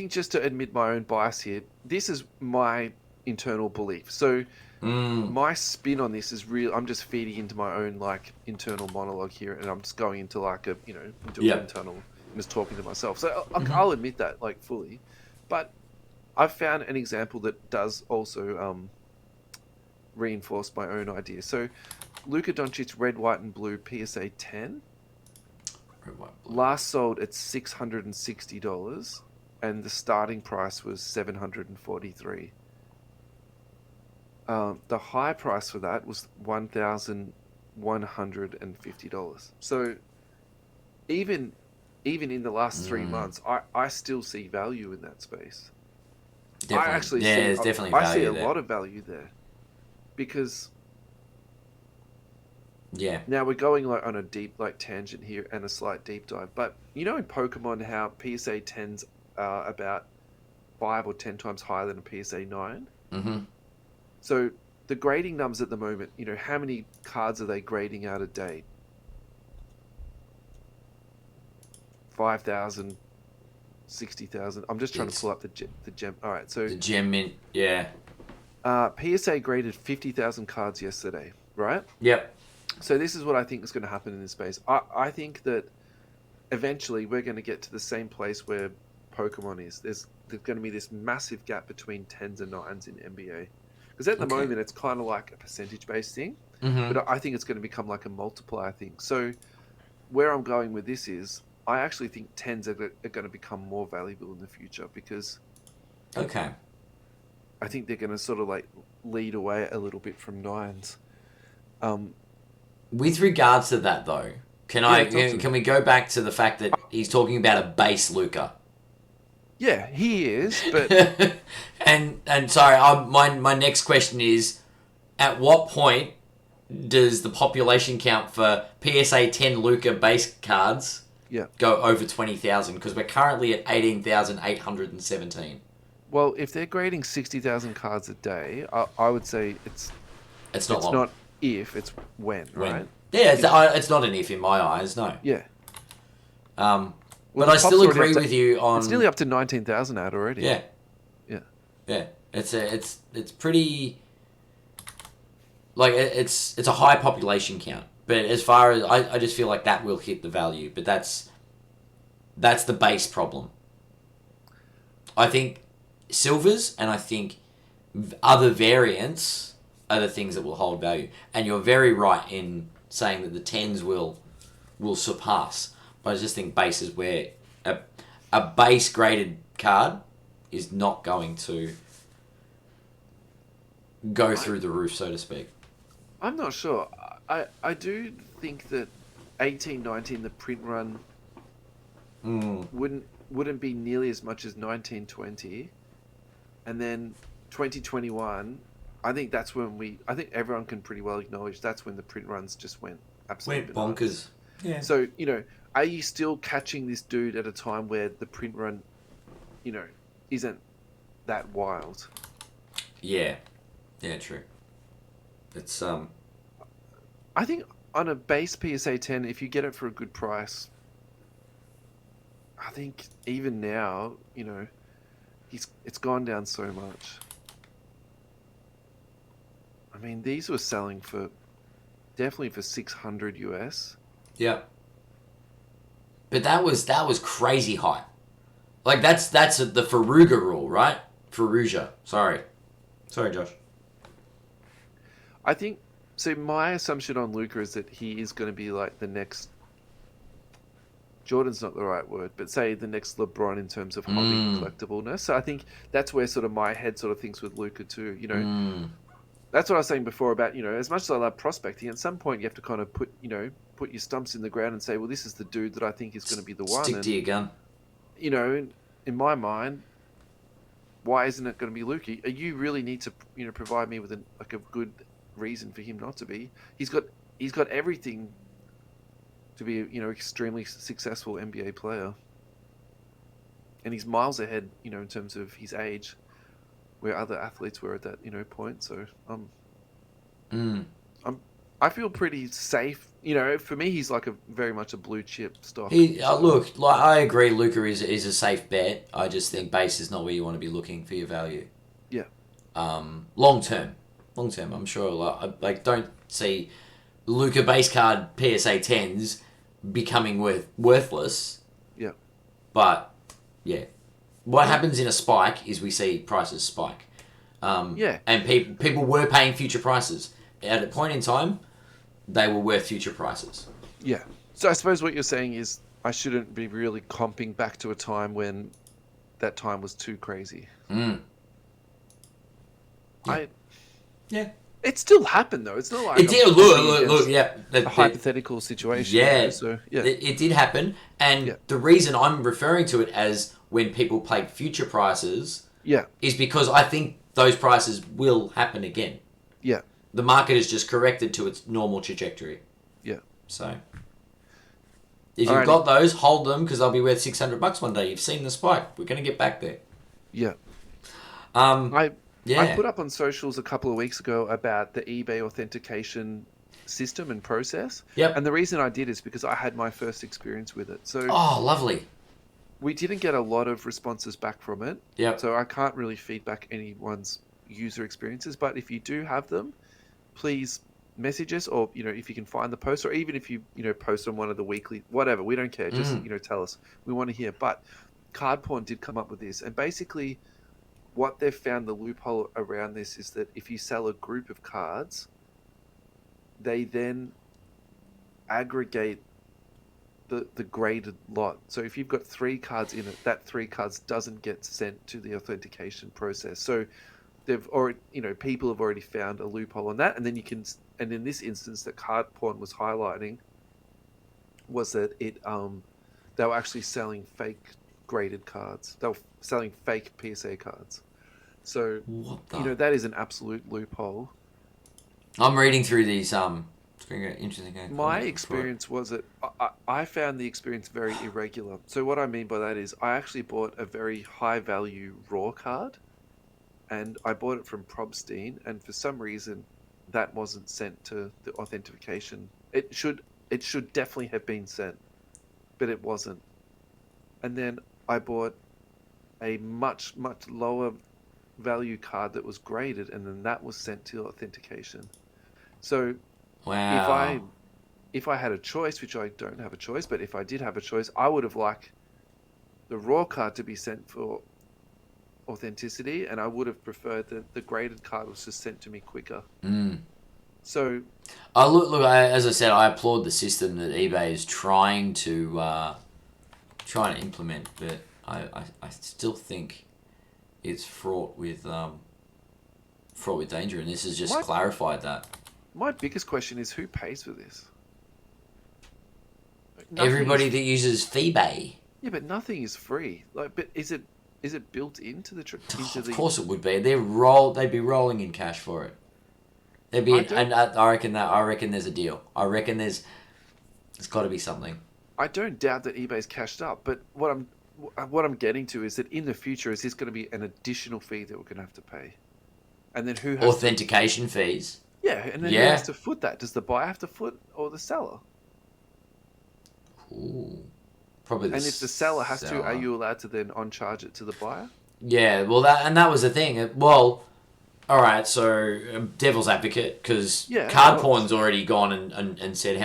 Speaker 2: just to admit my own bias here, this is my internal belief. So my spin on this is real. I'm just feeding into my own like internal monologue here, and I'm just going into like into an
Speaker 1: Yep.
Speaker 2: internal and just talking to myself. So I'll admit that like fully, but I've found an example that does also reinforce my own idea. So Luka Doncic red, white, and blue PSA 10
Speaker 1: Red, white, blue.
Speaker 2: last sold at $660, and the starting price was $743. The high price for that was $1,150. So even in the last 3 months, I still see value in that space. I
Speaker 1: Definitely.
Speaker 2: actually
Speaker 1: Yeah,
Speaker 2: see
Speaker 1: there's definitely
Speaker 2: I see
Speaker 1: value
Speaker 2: a
Speaker 1: there.
Speaker 2: lot of value there, because
Speaker 1: Yeah.
Speaker 2: now we're going like on a deep like tangent here and a slight deep dive. But in Pokemon, how PSA 10s are about 5 or 10 times higher than a PSA 9.
Speaker 1: Mm-hmm.
Speaker 2: So the grading numbers at the moment, how many cards are they grading out a day? 5,000, 60,000. I'm just trying to
Speaker 1: It's
Speaker 2: pull up the gem. All right, so
Speaker 1: the gem mint. Yeah.
Speaker 2: PSA graded 50,000 cards yesterday, right?
Speaker 1: Yep.
Speaker 2: So this is what I think is going to happen in this space. I think that eventually we're going to get to the same place where Pokemon is. There's going to be this massive gap between 10s and 9s in NBA. Because at the
Speaker 1: Okay.
Speaker 2: moment, it's kind of like a percentage-based thing.
Speaker 1: Mm-hmm.
Speaker 2: But I think it's going to become like a multiplier thing. So where I'm going with this is, I actually think 10s are going to become more valuable in the future, because
Speaker 1: Okay.
Speaker 2: I think they're going to sort of like lead away a little bit from 9s.
Speaker 1: With regards to that, though,
Speaker 2: Yeah, talk to me.
Speaker 1: can we go back to the fact that he's talking about a base Luca?
Speaker 2: Yeah, he is, but
Speaker 1: and sorry, my next question is, at what point does the population count for PSA 10 Luca base cards
Speaker 2: yeah.
Speaker 1: go over 20,000? Because we're currently at 18,817.
Speaker 2: Well, if they're grading 60,000 cards a day, I would say
Speaker 1: It's not
Speaker 2: it's
Speaker 1: long.
Speaker 2: not if, it's when,
Speaker 1: When?
Speaker 2: right?
Speaker 1: Yeah,
Speaker 2: If-
Speaker 1: it's not an if in my eyes, no.
Speaker 2: yeah.
Speaker 1: But I still agree with you on.
Speaker 2: It's nearly up to 19,000 ad already.
Speaker 1: Yeah,
Speaker 2: Yeah.
Speaker 1: yeah. It's pretty. Like it's a high population count, but as far as I just feel like that will hit the value, but that's the base problem. I think silvers and I think other variants are the things that will hold value. And you're very right in saying that the tens will surpass. But I just think base is where a base graded card is not going to go through the roof, so to speak.
Speaker 2: I'm not sure. I do think that 1819, the print run, wouldn't be nearly as much as 1920, and then 2021. I think that's when I think everyone can pretty well acknowledge that's when the print runs just went absolutely
Speaker 1: bonkers. Yeah.
Speaker 2: So are you still catching this dude at a time where the print run, isn't that wild?
Speaker 1: Yeah. Yeah. True. It's
Speaker 2: I think on a base PSA 10, if you get it for a good price, I think even now, it's gone down so much. I mean, these were selling definitely for 600 US.
Speaker 1: Yeah. But that was crazy high. Like that's the Faruga rule, right? Faruja. Sorry, Josh.
Speaker 2: I think so. My assumption on Luka is that he is going to be like the next. Jordan's not the right word, but say the next LeBron in terms of hobby collectibleness. So I think that's where sort of my head sort of thinks with Luka too. That's what I was saying before about as much as I love prospecting, at some point you have to kind of put your stumps in the ground and say, well, this is the dude that I think is going to be the one.
Speaker 1: Stick to your gun.
Speaker 2: In my mind, why isn't it going to be Luka? You really need to provide me with a good reason for him not to be. He's got everything to be extremely successful NBA player, and he's miles ahead in terms of his age where other athletes were at that point. So I feel pretty safe. For me, he's like very much a blue chip stock.
Speaker 1: Look, like I agree, Luka is a safe bet. I just think base is not where you want to be looking for your value.
Speaker 2: Yeah.
Speaker 1: Long term, I'm sure. Like don't see Luka base card PSA 10s becoming worthless.
Speaker 2: Yeah.
Speaker 1: But yeah, what happens in a spike is we see prices spike. And people were paying future prices at a point in time. They were worth future prices.
Speaker 2: Yeah. So I suppose what you're saying is I shouldn't be really comping back to a time when that time was too crazy.
Speaker 1: Yeah.
Speaker 2: It still happened though. It's not like
Speaker 1: it did. Look. Yeah,
Speaker 2: a hypothetical situation.
Speaker 1: Yeah.
Speaker 2: So yeah,
Speaker 1: it did happen, and the reason I'm referring to it as when people played future prices, is because I think those prices will happen again.
Speaker 2: Yeah.
Speaker 1: The market has just corrected to its normal trajectory.
Speaker 2: Yeah.
Speaker 1: So, if you've got those, hold them because they'll be worth $600 one day. You've seen the spike. We're going to get back there.
Speaker 2: Yeah. I put up on socials a couple of weeks ago about the eBay authentication system and process.
Speaker 1: Yep.
Speaker 2: And the reason I did is because I had my first experience with it. So.
Speaker 1: Oh, lovely.
Speaker 2: We didn't get a lot of responses back from it.
Speaker 1: Yep.
Speaker 2: So I can't really feedback anyone's user experiences. But if you do have them, please message us, or if you can find the post, or even if you post on one of the weekly, whatever, we don't care. Just tell us. We want to hear. But Card Porn did come up with this, and basically, what they've found the loophole around this is that if you sell a group of cards, they then aggregate the graded lot. So if you've got 3 cards in it, that 3 cards doesn't get sent to the authentication process. So they've already, people have already found a loophole on that, and then and in this instance that Card Porn was highlighting was that they were actually selling fake graded cards. They were selling fake PSA cards. So that is an absolute loophole.
Speaker 1: I'm reading through these. It's going to get interesting.
Speaker 2: My experience was that I found the experience very irregular. So what I mean by that is I actually bought a very high value raw card, and I bought it from Probstein, and for some reason that wasn't sent to the authentication. It should definitely have been sent. but it wasn't. And then I bought a much, much lower value card that was graded, and then that was sent to authentication. So if I
Speaker 1: Wow.
Speaker 2: if I had a choice, which I don't have a choice, but if I did have a choice, I would have liked the raw card to be sent for authenticity, and I would have preferred that the graded card was just sent to me quicker.
Speaker 1: Mm.
Speaker 2: So
Speaker 1: As I said, I applaud the system that eBay is trying to implement, but I still think it's fraught with danger, and this has just
Speaker 2: my
Speaker 1: clarified that.
Speaker 2: my biggest question is who pays for this?
Speaker 1: Everybody
Speaker 2: Is
Speaker 1: that uses Feebay.
Speaker 2: yeah, but nothing is free. Like, but is it built into into
Speaker 1: Of
Speaker 2: the?
Speaker 1: course it would be. They'd be rolling in cash for it. There'd be
Speaker 2: I don't
Speaker 1: I reckon there's a deal. I reckon there's got to be something.
Speaker 2: I don't doubt that eBay's cashed up, but what I'm getting to is that in the future, is this going to be an additional fee that we're going to have to pay? And then who has
Speaker 1: Authentication fees.
Speaker 2: yeah, and then who
Speaker 1: Yeah.
Speaker 2: has to foot that? Does the buyer have to foot or the seller?
Speaker 1: Ooh. Probably the
Speaker 2: And if the seller has to, are
Speaker 1: seller.
Speaker 2: you allowed to then on charge it to the buyer?
Speaker 1: Yeah, well, that was the thing. Well, all right, so devil's advocate, because
Speaker 2: Yeah,
Speaker 1: card
Speaker 2: well,
Speaker 1: porn's already gone and said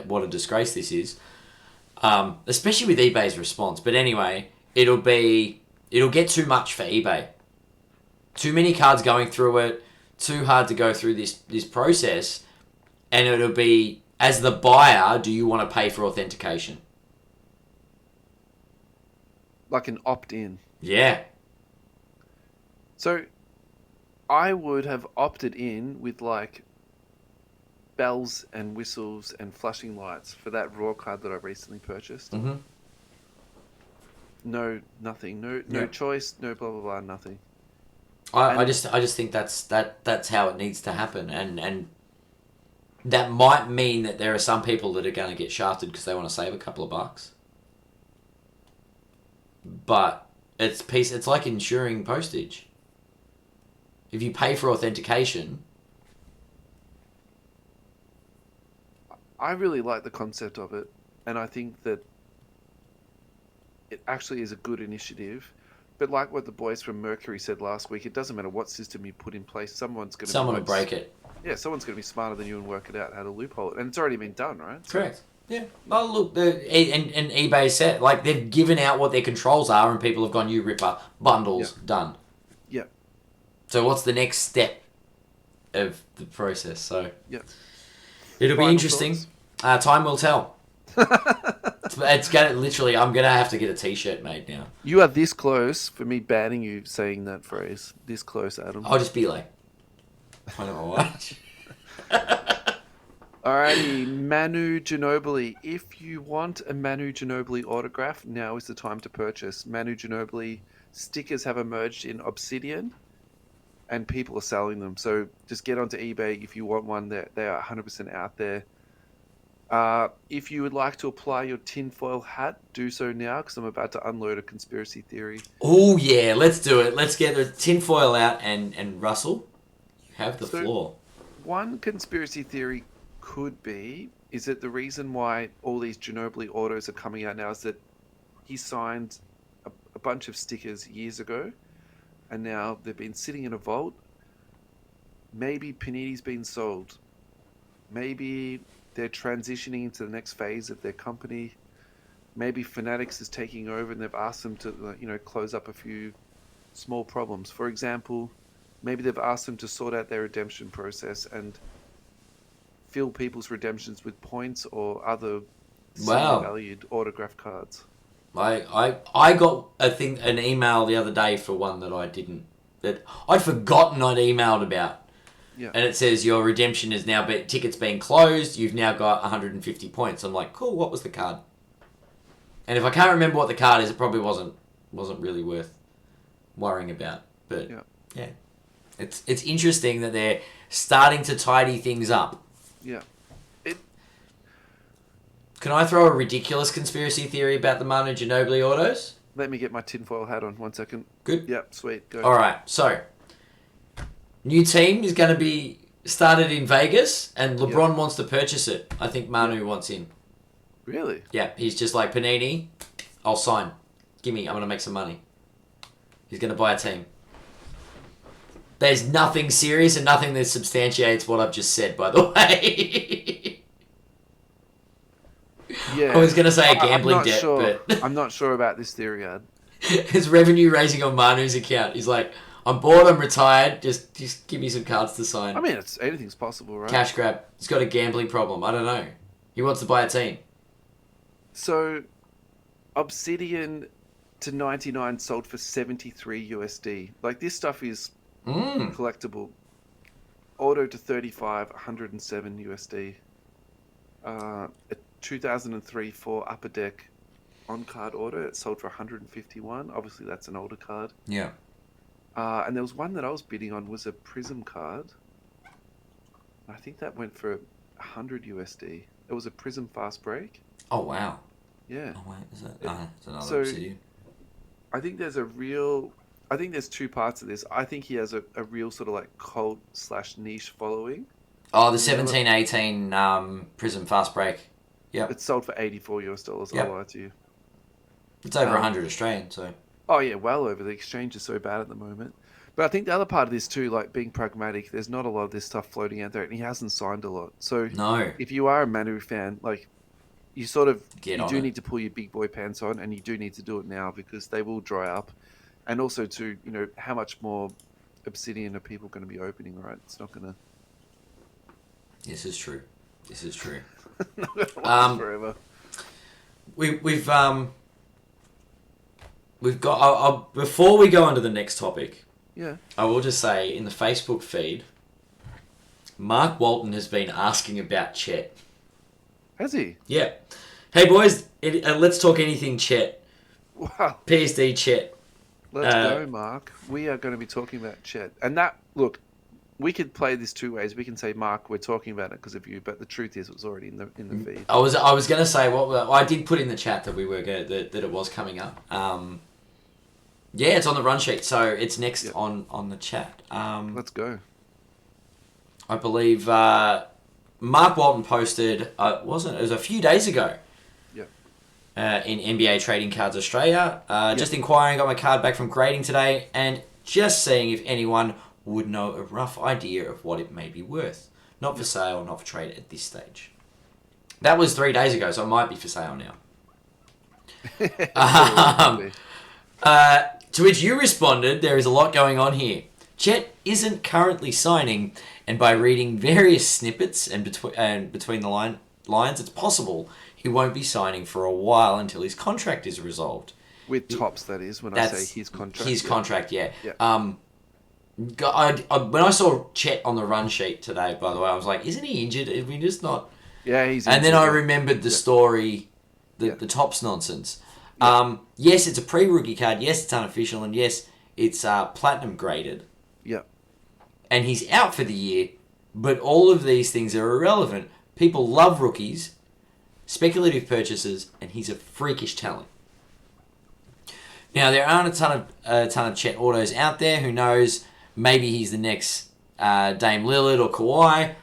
Speaker 1: what a disgrace this is, especially with eBay's response. But anyway, it'll get too much for eBay. Too many cards going through it, too hard to go through this process, and it'll be, as the buyer, do you want to pay for authentication?
Speaker 2: like an opt-in.
Speaker 1: Yeah.
Speaker 2: So I would have opted in with like bells and whistles and flashing lights for that raw card that I recently purchased.
Speaker 1: Mm-hmm.
Speaker 2: No, nothing. No
Speaker 1: Yeah.
Speaker 2: choice. No blah blah blah. Nothing.
Speaker 1: I
Speaker 2: And
Speaker 1: just think that's how it needs to happen, and that might mean that there are some people that are going to get shafted because they want to save a couple of bucks. But it's like insuring postage. If you pay for authentication,
Speaker 2: I really like the concept of it, and I think that it actually is a good initiative. But like what the boys from Mercury said last week, it doesn't matter what system you put in place. Someone's going to
Speaker 1: someone will break it.
Speaker 2: Yeah, someone's going to be smarter than you and work it out how to loophole it, and it's already been done, right?
Speaker 1: Correct. Yeah. Well, look, and eBay said, like, they've given out what their controls are, and people have gone, you ripper, bundles, done.
Speaker 2: Yeah.
Speaker 1: So what's the next step of the process? So
Speaker 2: Yeah.
Speaker 1: it'll be
Speaker 2: Final
Speaker 1: interesting. Time will tell. It's gonna literally. I'm gonna have to get a T-shirt made now.
Speaker 2: You are this close for me banning you saying that phrase. This close, Adam.
Speaker 1: I'll just be like, I don't know what.
Speaker 2: Alrighty, Manu Ginobili. If you want a Manu Ginobili autograph, now is the time to purchase. Manu Ginobili stickers have emerged in Obsidian, and people are selling them. So just get onto eBay if you want one. They are 100% out there. If you would like to apply your tinfoil hat, do so now, because I'm about to unload a conspiracy theory.
Speaker 1: Oh yeah, let's do it. Let's get the tinfoil out and Russell, you have the floor.
Speaker 2: One conspiracy theory could be is that the reason why all these Ginobili autos are coming out now is that he signed a bunch of stickers years ago, and now they've been sitting in a vault. Maybe Panini's been sold. Maybe they're transitioning into the next phase of their company. Maybe Fanatics is taking over and they've asked them to, close up a few small problems. For example, maybe they've asked them to sort out their redemption process and fill people's redemptions with points or other valued autograph cards.
Speaker 1: I got an email the other day for one that that I'd forgotten I'd emailed about.
Speaker 2: Yeah.
Speaker 1: And it says your redemption is now tickets being closed. You've now got 150 points. I'm like, cool. What was the card? And if I can't remember what the card is, it probably wasn't really worth worrying about. But yeah, it's interesting that they're starting to tidy things up.
Speaker 2: Yeah.
Speaker 1: Can I throw a ridiculous conspiracy theory about the Manu Ginobili autos?
Speaker 2: Let me get my tinfoil hat on 1 second.
Speaker 1: Good.
Speaker 2: Yep, sweet. Go.
Speaker 1: All right. So, new team is going to be started in Vegas, and LeBron wants to purchase it. I think Manu wants in.
Speaker 2: Really?
Speaker 1: Yeah, he's just like, Panini, I'll sign. Give me, I'm going to make some money. He's going to buy a team. There's nothing serious and nothing that substantiates what I've just said, by the way.
Speaker 2: Yeah.
Speaker 1: I was going to say a
Speaker 2: I'm
Speaker 1: gambling
Speaker 2: not
Speaker 1: debt,
Speaker 2: sure.
Speaker 1: but
Speaker 2: I'm not sure about this theory, Ad.
Speaker 1: his revenue raising on Manu's account. He's like, I'm bored, I'm retired, just give me some cards to sign.
Speaker 2: I mean, anything's possible, right?
Speaker 1: Cash grab. He's got a gambling problem. I don't know. He wants to buy a team.
Speaker 2: So, Obsidian to 99 sold for 73 USD. Like, this stuff is collectible. Auto to 35, 107 USD. A 2003 for Upper Deck on-card auto, it sold for 151. Obviously, that's an older card.
Speaker 1: Yeah.
Speaker 2: And there was one that I was bidding on was a Prism card. I think that went for 100 USD. It was a Prism Fast Break.
Speaker 1: Oh, wow.
Speaker 2: Yeah.
Speaker 1: Oh, wait, is that? No, it's another
Speaker 2: So-
Speaker 1: Obsidian.
Speaker 2: I think there's two parts of this. I think he has a real sort of like cult / niche following.
Speaker 1: Oh, the 1718 Prism Fast Break. Yep.
Speaker 2: It sold for $84.
Speaker 1: Yep.
Speaker 2: I'll lie to you.
Speaker 1: It's over 100 Australian, so.
Speaker 2: Oh yeah, well over. The exchange is so bad at the moment. But I think the other part of this too, like being pragmatic, there's not a lot of this stuff floating out there, and he hasn't signed a lot. So
Speaker 1: No.
Speaker 2: if you are a Manu fan, like you sort of
Speaker 1: Get
Speaker 2: you
Speaker 1: on
Speaker 2: do
Speaker 1: it.
Speaker 2: need to pull your big boy pants on, and you do need to do it now because they will dry up. And also to how much more Obsidian are people going to be opening? Right, it's not going to.
Speaker 1: This is true. This is true.
Speaker 2: Not going to last forever.
Speaker 1: We've got before we go on to the next topic.
Speaker 2: Yeah.
Speaker 1: I will just say in the Facebook feed, Mark Walton has been asking about Chet.
Speaker 2: Has he?
Speaker 1: Yeah. Hey boys, let's talk anything Chet.
Speaker 2: Wow.
Speaker 1: PSD Chet.
Speaker 2: Let's go, Mark. We are going to be talking about Chet. And that, look, we could play this two ways. We can say, Mark, we're talking about it because of you, but the truth is it was already in the feed.
Speaker 1: I was going to say I did put in the chat that we were that it was coming up. Yeah, it's on the run sheet, so it's next on the chat.
Speaker 2: Let's go.
Speaker 1: I believe Mark Walton posted, it was a few days ago. In NBA Trading Cards Australia. Just inquiring, got my card back from grading today, and just seeing if anyone would know a rough idea of what it may be worth. Not for sale, not for trade at this stage. That was 3 days ago, so it might be for sale now. To which you responded, there is a lot going on here. Chet isn't currently signing, and by reading various snippets and between the lines, it's possible he won't be signing for a while until his contract is resolved.
Speaker 2: With Tops, that is, when I say his contract.
Speaker 1: His contract, yeah.
Speaker 2: Yeah.
Speaker 1: When I saw Chet on the run sheet today, by the way, I was like, isn't he injured? Is he just not...
Speaker 2: Yeah, he's
Speaker 1: And
Speaker 2: injured,
Speaker 1: then I remembered the story, the Tops nonsense. Yes, it's a pre-rookie card. Yes, it's unofficial. And yes, it's platinum graded.
Speaker 2: Yeah.
Speaker 1: And he's out for the year. But all of these things are irrelevant. People love rookies, speculative purchases, and he's a freakish talent. Now, there aren't a ton of Chet autos out there. Who knows? Maybe he's the next Dame Lillard or Kawhi.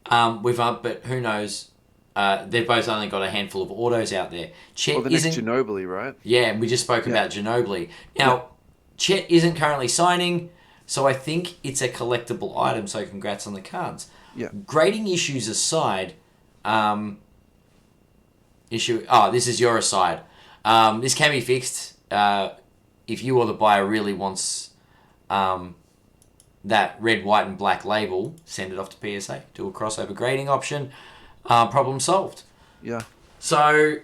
Speaker 1: But who knows? They've both only got a handful of autos out there. Chet
Speaker 2: the next Ginobili, right?
Speaker 1: Yeah, and we just spoke about Ginobili. Now, Chet isn't currently signing, so I think it's a collectible item, so congrats on the cards.
Speaker 2: Yeah.
Speaker 1: Grading issues aside, this is your aside. This can be fixed if you or the buyer really wants that red, white, and black label. Send it off to PSA. Do a crossover grading option. Problem solved.
Speaker 2: Yeah.
Speaker 1: So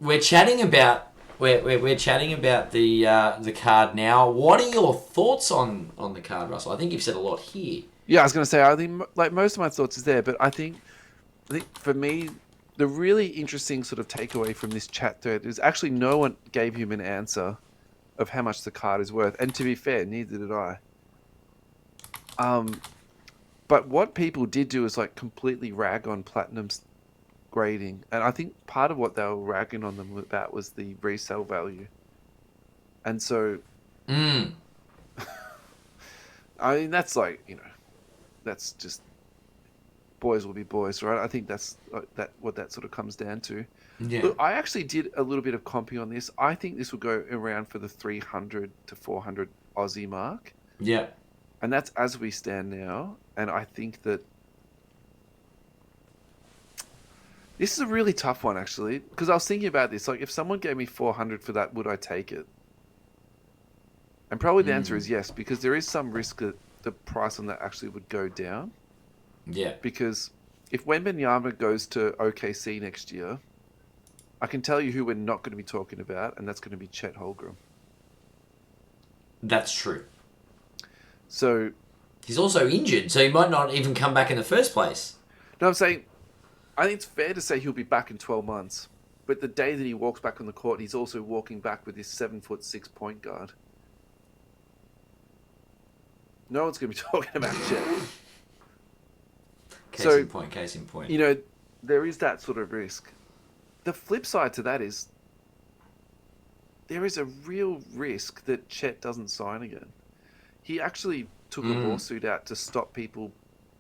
Speaker 1: we're chatting about we're chatting about the card now. What are your thoughts on the card, Russell? I think you've said a lot here.
Speaker 2: Yeah, I was going to say, I think like most of my thoughts is there, but I think for me, the really interesting sort of takeaway from this chat thread is actually no one gave him an answer of how much the card is worth. And to be fair, neither did I. But what people did do is like completely rag on Platinum's grading. And I think part of what they were ragging on them about was the resale value. And so, I mean, that's like, that's just boys will be boys, right? I think that's what that sort of comes down to.
Speaker 1: Yeah.
Speaker 2: Look, I actually did a little bit of comping on this. I think this will go around for the 300 to 400 Aussie mark,
Speaker 1: Yeah.
Speaker 2: and that's as we stand now. And I think that this is a really tough one, actually, because I was thinking about this. Like, if someone gave me 400 for that, would I take it? And probably the answer is yes, because there is some risk that the price on that actually would go down.
Speaker 1: Yeah.
Speaker 2: Because if Wembanyama goes to OKC next year, I can tell you who we're not going to be talking about, and that's going to be Chet Holmgren.
Speaker 1: That's true.
Speaker 2: So,
Speaker 1: He's also injured, so he might not even come back in the first place.
Speaker 2: no, I'm saying, I think it's fair to say he'll be back in 12 months. But the day that he walks back on the court, he's also walking back with his 7'6" point guard. No one's going to be talking about Chet.
Speaker 1: Case in point.
Speaker 2: You know, there is that sort of risk. The flip side to that is there is a real risk that Chet doesn't sign again. He actually took a lawsuit out to stop people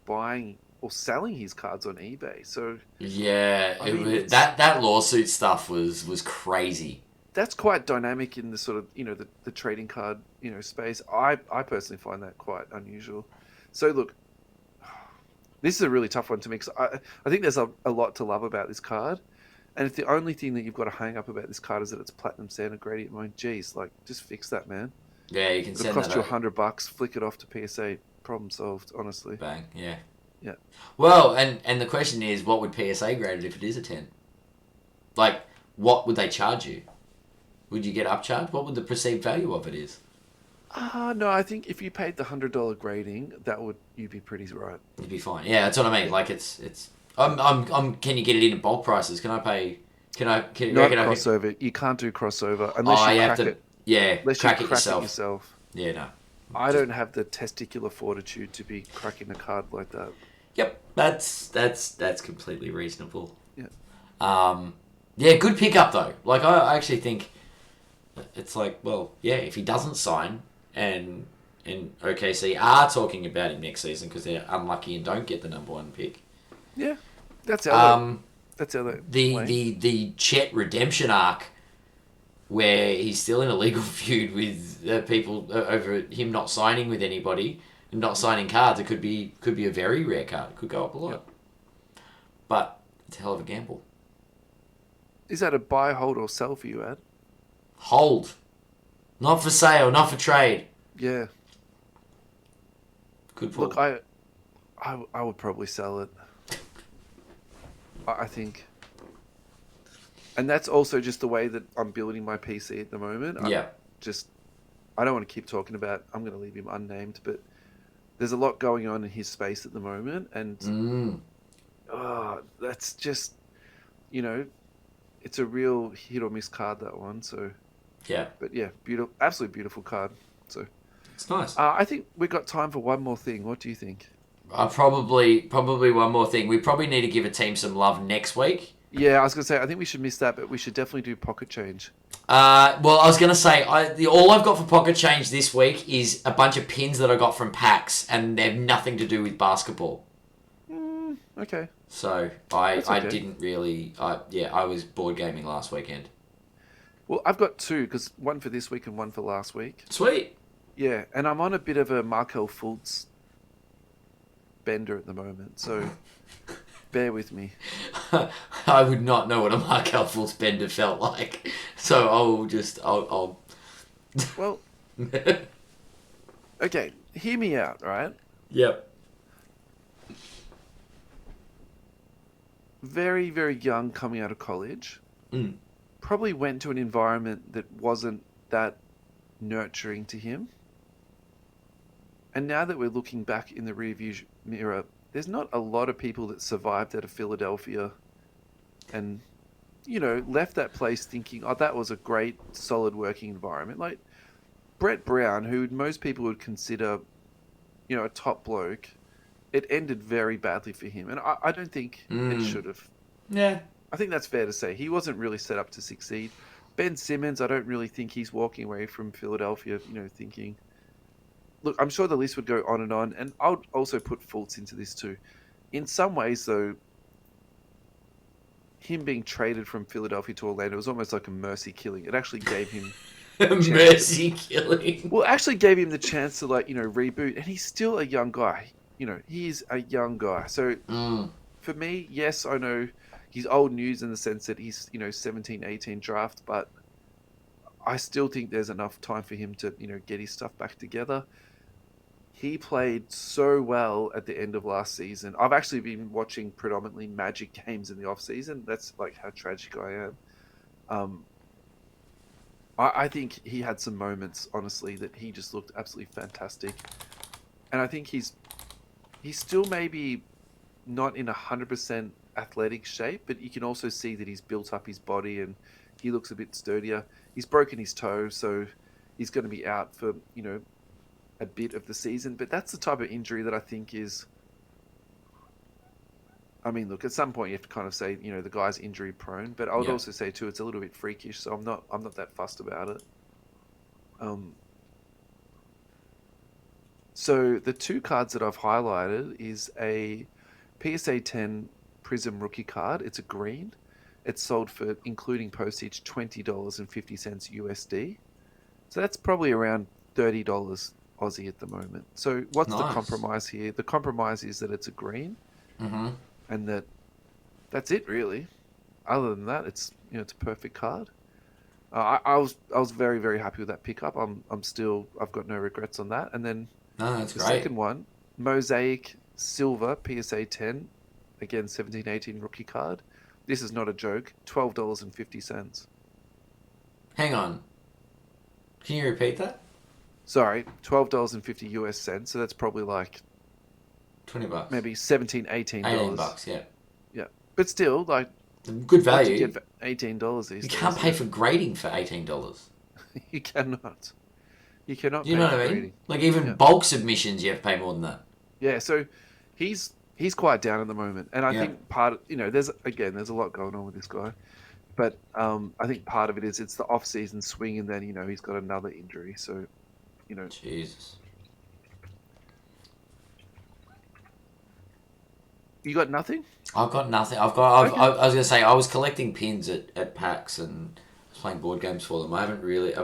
Speaker 2: buying or selling his cards on eBay. So
Speaker 1: yeah, that lawsuit stuff was crazy.
Speaker 2: That's quite dynamic in the sort of, you know, the trading card, you know, space. I personally find that quite unusual. So look, this is a really tough one to me because I think there's a lot to love about this card. And if the only thing that you've got to hang up about this card is that it's platinum standard gradient, I mean, geez, like, just fix that, man.
Speaker 1: Yeah, you can
Speaker 2: It'll
Speaker 1: send
Speaker 2: cost
Speaker 1: that
Speaker 2: you
Speaker 1: over.
Speaker 2: $100, flick it off to PSA, problem solved, honestly.
Speaker 1: Bang, yeah.
Speaker 2: Yeah.
Speaker 1: Well, and the question is, what would PSA grade it if it is a 10? Like, what would they charge you? Would you get upcharged? What would the perceived value of it is?
Speaker 2: No, I think if you paid the $100 grading, you'd be pretty right.
Speaker 1: You'd be fine. Yeah, that's what I mean.
Speaker 2: Yeah.
Speaker 1: Like, it's. Can you get it in at bulk prices? Can I pay? Can
Speaker 2: Not crossover. You can't do crossover unless you crack it.
Speaker 1: Yeah,
Speaker 2: Unless
Speaker 1: crack
Speaker 2: you
Speaker 1: it
Speaker 2: crack
Speaker 1: yourself.
Speaker 2: it yourself.
Speaker 1: Yeah, no.
Speaker 2: I don't have the testicular fortitude to be cracking a card like that.
Speaker 1: Yep, that's completely reasonable.
Speaker 2: Yeah.
Speaker 1: Yeah, good pickup though. Like I actually think it's like, well, yeah, if he doesn't sign and OKC are talking about him next season because they're unlucky and don't get the number one pick.
Speaker 2: Yeah, that's how
Speaker 1: the Chet redemption arc, where he's still in a legal feud with people over him not signing with anybody and not signing cards. It could be a very rare card. It could go up a lot,
Speaker 2: Yep.
Speaker 1: but it's a hell of a gamble.
Speaker 2: Is that a buy, hold, or sell for you, Ad?
Speaker 1: Hold, not for sale, not for trade.
Speaker 2: Yeah.
Speaker 1: Good pull.
Speaker 2: Look, I would probably sell it. I think. And that's also just the way that I'm building my PC at the moment.
Speaker 1: Yeah.
Speaker 2: I don't want to keep talking about, I'm going to leave him unnamed, but there's a lot going on in his space at the moment. And that's just, you know, it's a real hit or miss card, that one. So,
Speaker 1: yeah.
Speaker 2: But yeah, beautiful, absolutely beautiful card. So
Speaker 1: It's nice.
Speaker 2: I think we've got time for one more thing. What do you think?
Speaker 1: Probably one more thing. We probably need to give a team some love next week.
Speaker 2: Yeah, I was going to say, I think we should miss that, but we should definitely do pocket change.
Speaker 1: Well, I was going to say, all I've got for pocket change this week is a bunch of pins that I got from PAX, and they have nothing to do with basketball.
Speaker 2: Okay.
Speaker 1: So,
Speaker 2: okay.
Speaker 1: I didn't really... I was board gaming last weekend.
Speaker 2: Well, I've got two, because one for this week and one for last week.
Speaker 1: Sweet.
Speaker 2: Yeah, and I'm on a bit of a Markel Fultz bender at the moment, so bear with me.
Speaker 1: I would not know what a Markel Fultz bender felt like, so I'll...
Speaker 2: Well, okay, hear me out, right?
Speaker 1: Yep.
Speaker 2: Very, very young, coming out of college. Probably went to an environment that wasn't that nurturing to him. And now that we're looking back in the rearview mirror, there's not a lot of people that survived out of Philadelphia and, you know, left that place thinking, oh, that was a great, solid working environment. Like Brett Brown, who most people would consider, you know, a top bloke, it ended very badly for him. And I don't think it should have.
Speaker 1: Yeah.
Speaker 2: I think that's fair to say. He wasn't really set up to succeed. Ben Simmons, I don't really think he's walking away from Philadelphia, you know, thinking... Look, I'm sure the list would go on, and I'll also put Fultz into this too. in some ways, though, him being traded from Philadelphia to Orlando was almost like a mercy killing. It actually gave him the chance.
Speaker 1: Mercy killing.
Speaker 2: Well, actually gave him the chance to reboot, and he's still a young guy. He's a young guy. So for me, yes, I know he's old news in the sense that he's 17, 18 draft, but I still think there's enough time for him to get his stuff back together. He played so well at the end of last season. I've actually been watching predominantly Magic games in the off season. That's like how tragic I am. I think he had some moments, honestly, that he just looked absolutely fantastic. And I think he's still maybe not in 100% athletic shape, but you can also see that he's built up his body and he looks a bit sturdier. He's broken his toe, so he's going to be out for, a bit of the season. But that's the type of injury that I think is... I mean, look, at some point you have to kind of say, the guy's injury prone, but I would also say too, it's a little bit freakish, so I'm not that fussed about it. So the two cards that I've highlighted is a PSA 10 Prism rookie card. It's a green. It's sold for, including postage, $20.50 USD. So that's probably around $30 Aussie at the moment. So what's the compromise here? The compromise is that it's a green.
Speaker 1: Mm-hmm.
Speaker 2: And that's it really. Other than that, it's it's a perfect card. I was very, very happy with that pickup. I've got no regrets on that. And then
Speaker 1: that's
Speaker 2: the
Speaker 1: great.
Speaker 2: second one, Mosaic Silver PSA 10, again 17-18 rookie card. This is not a joke. $12.50.
Speaker 1: Hang on. Can you repeat that?
Speaker 2: Sorry, $12.50 US cents. So that's probably like
Speaker 1: $20.
Speaker 2: maybe $17, $18.
Speaker 1: $18, yeah.
Speaker 2: Yeah, but still, like,
Speaker 1: good value.
Speaker 2: What you get for $18 these days.
Speaker 1: You can't pay for grading for $18.
Speaker 2: You cannot. You cannot.
Speaker 1: You know what I mean?
Speaker 2: Grading.
Speaker 1: Like even bulk submissions, you have to pay more than that.
Speaker 2: Yeah, so he's quite down at the moment, and I think part of, there's a lot going on with this guy, but I think part of it is it's the off-season swing, and then he's got another injury, so
Speaker 1: Jesus.
Speaker 2: You got nothing?
Speaker 1: I've got nothing. I was going to say, I was collecting pins at PAX and playing board games for them. I haven't really...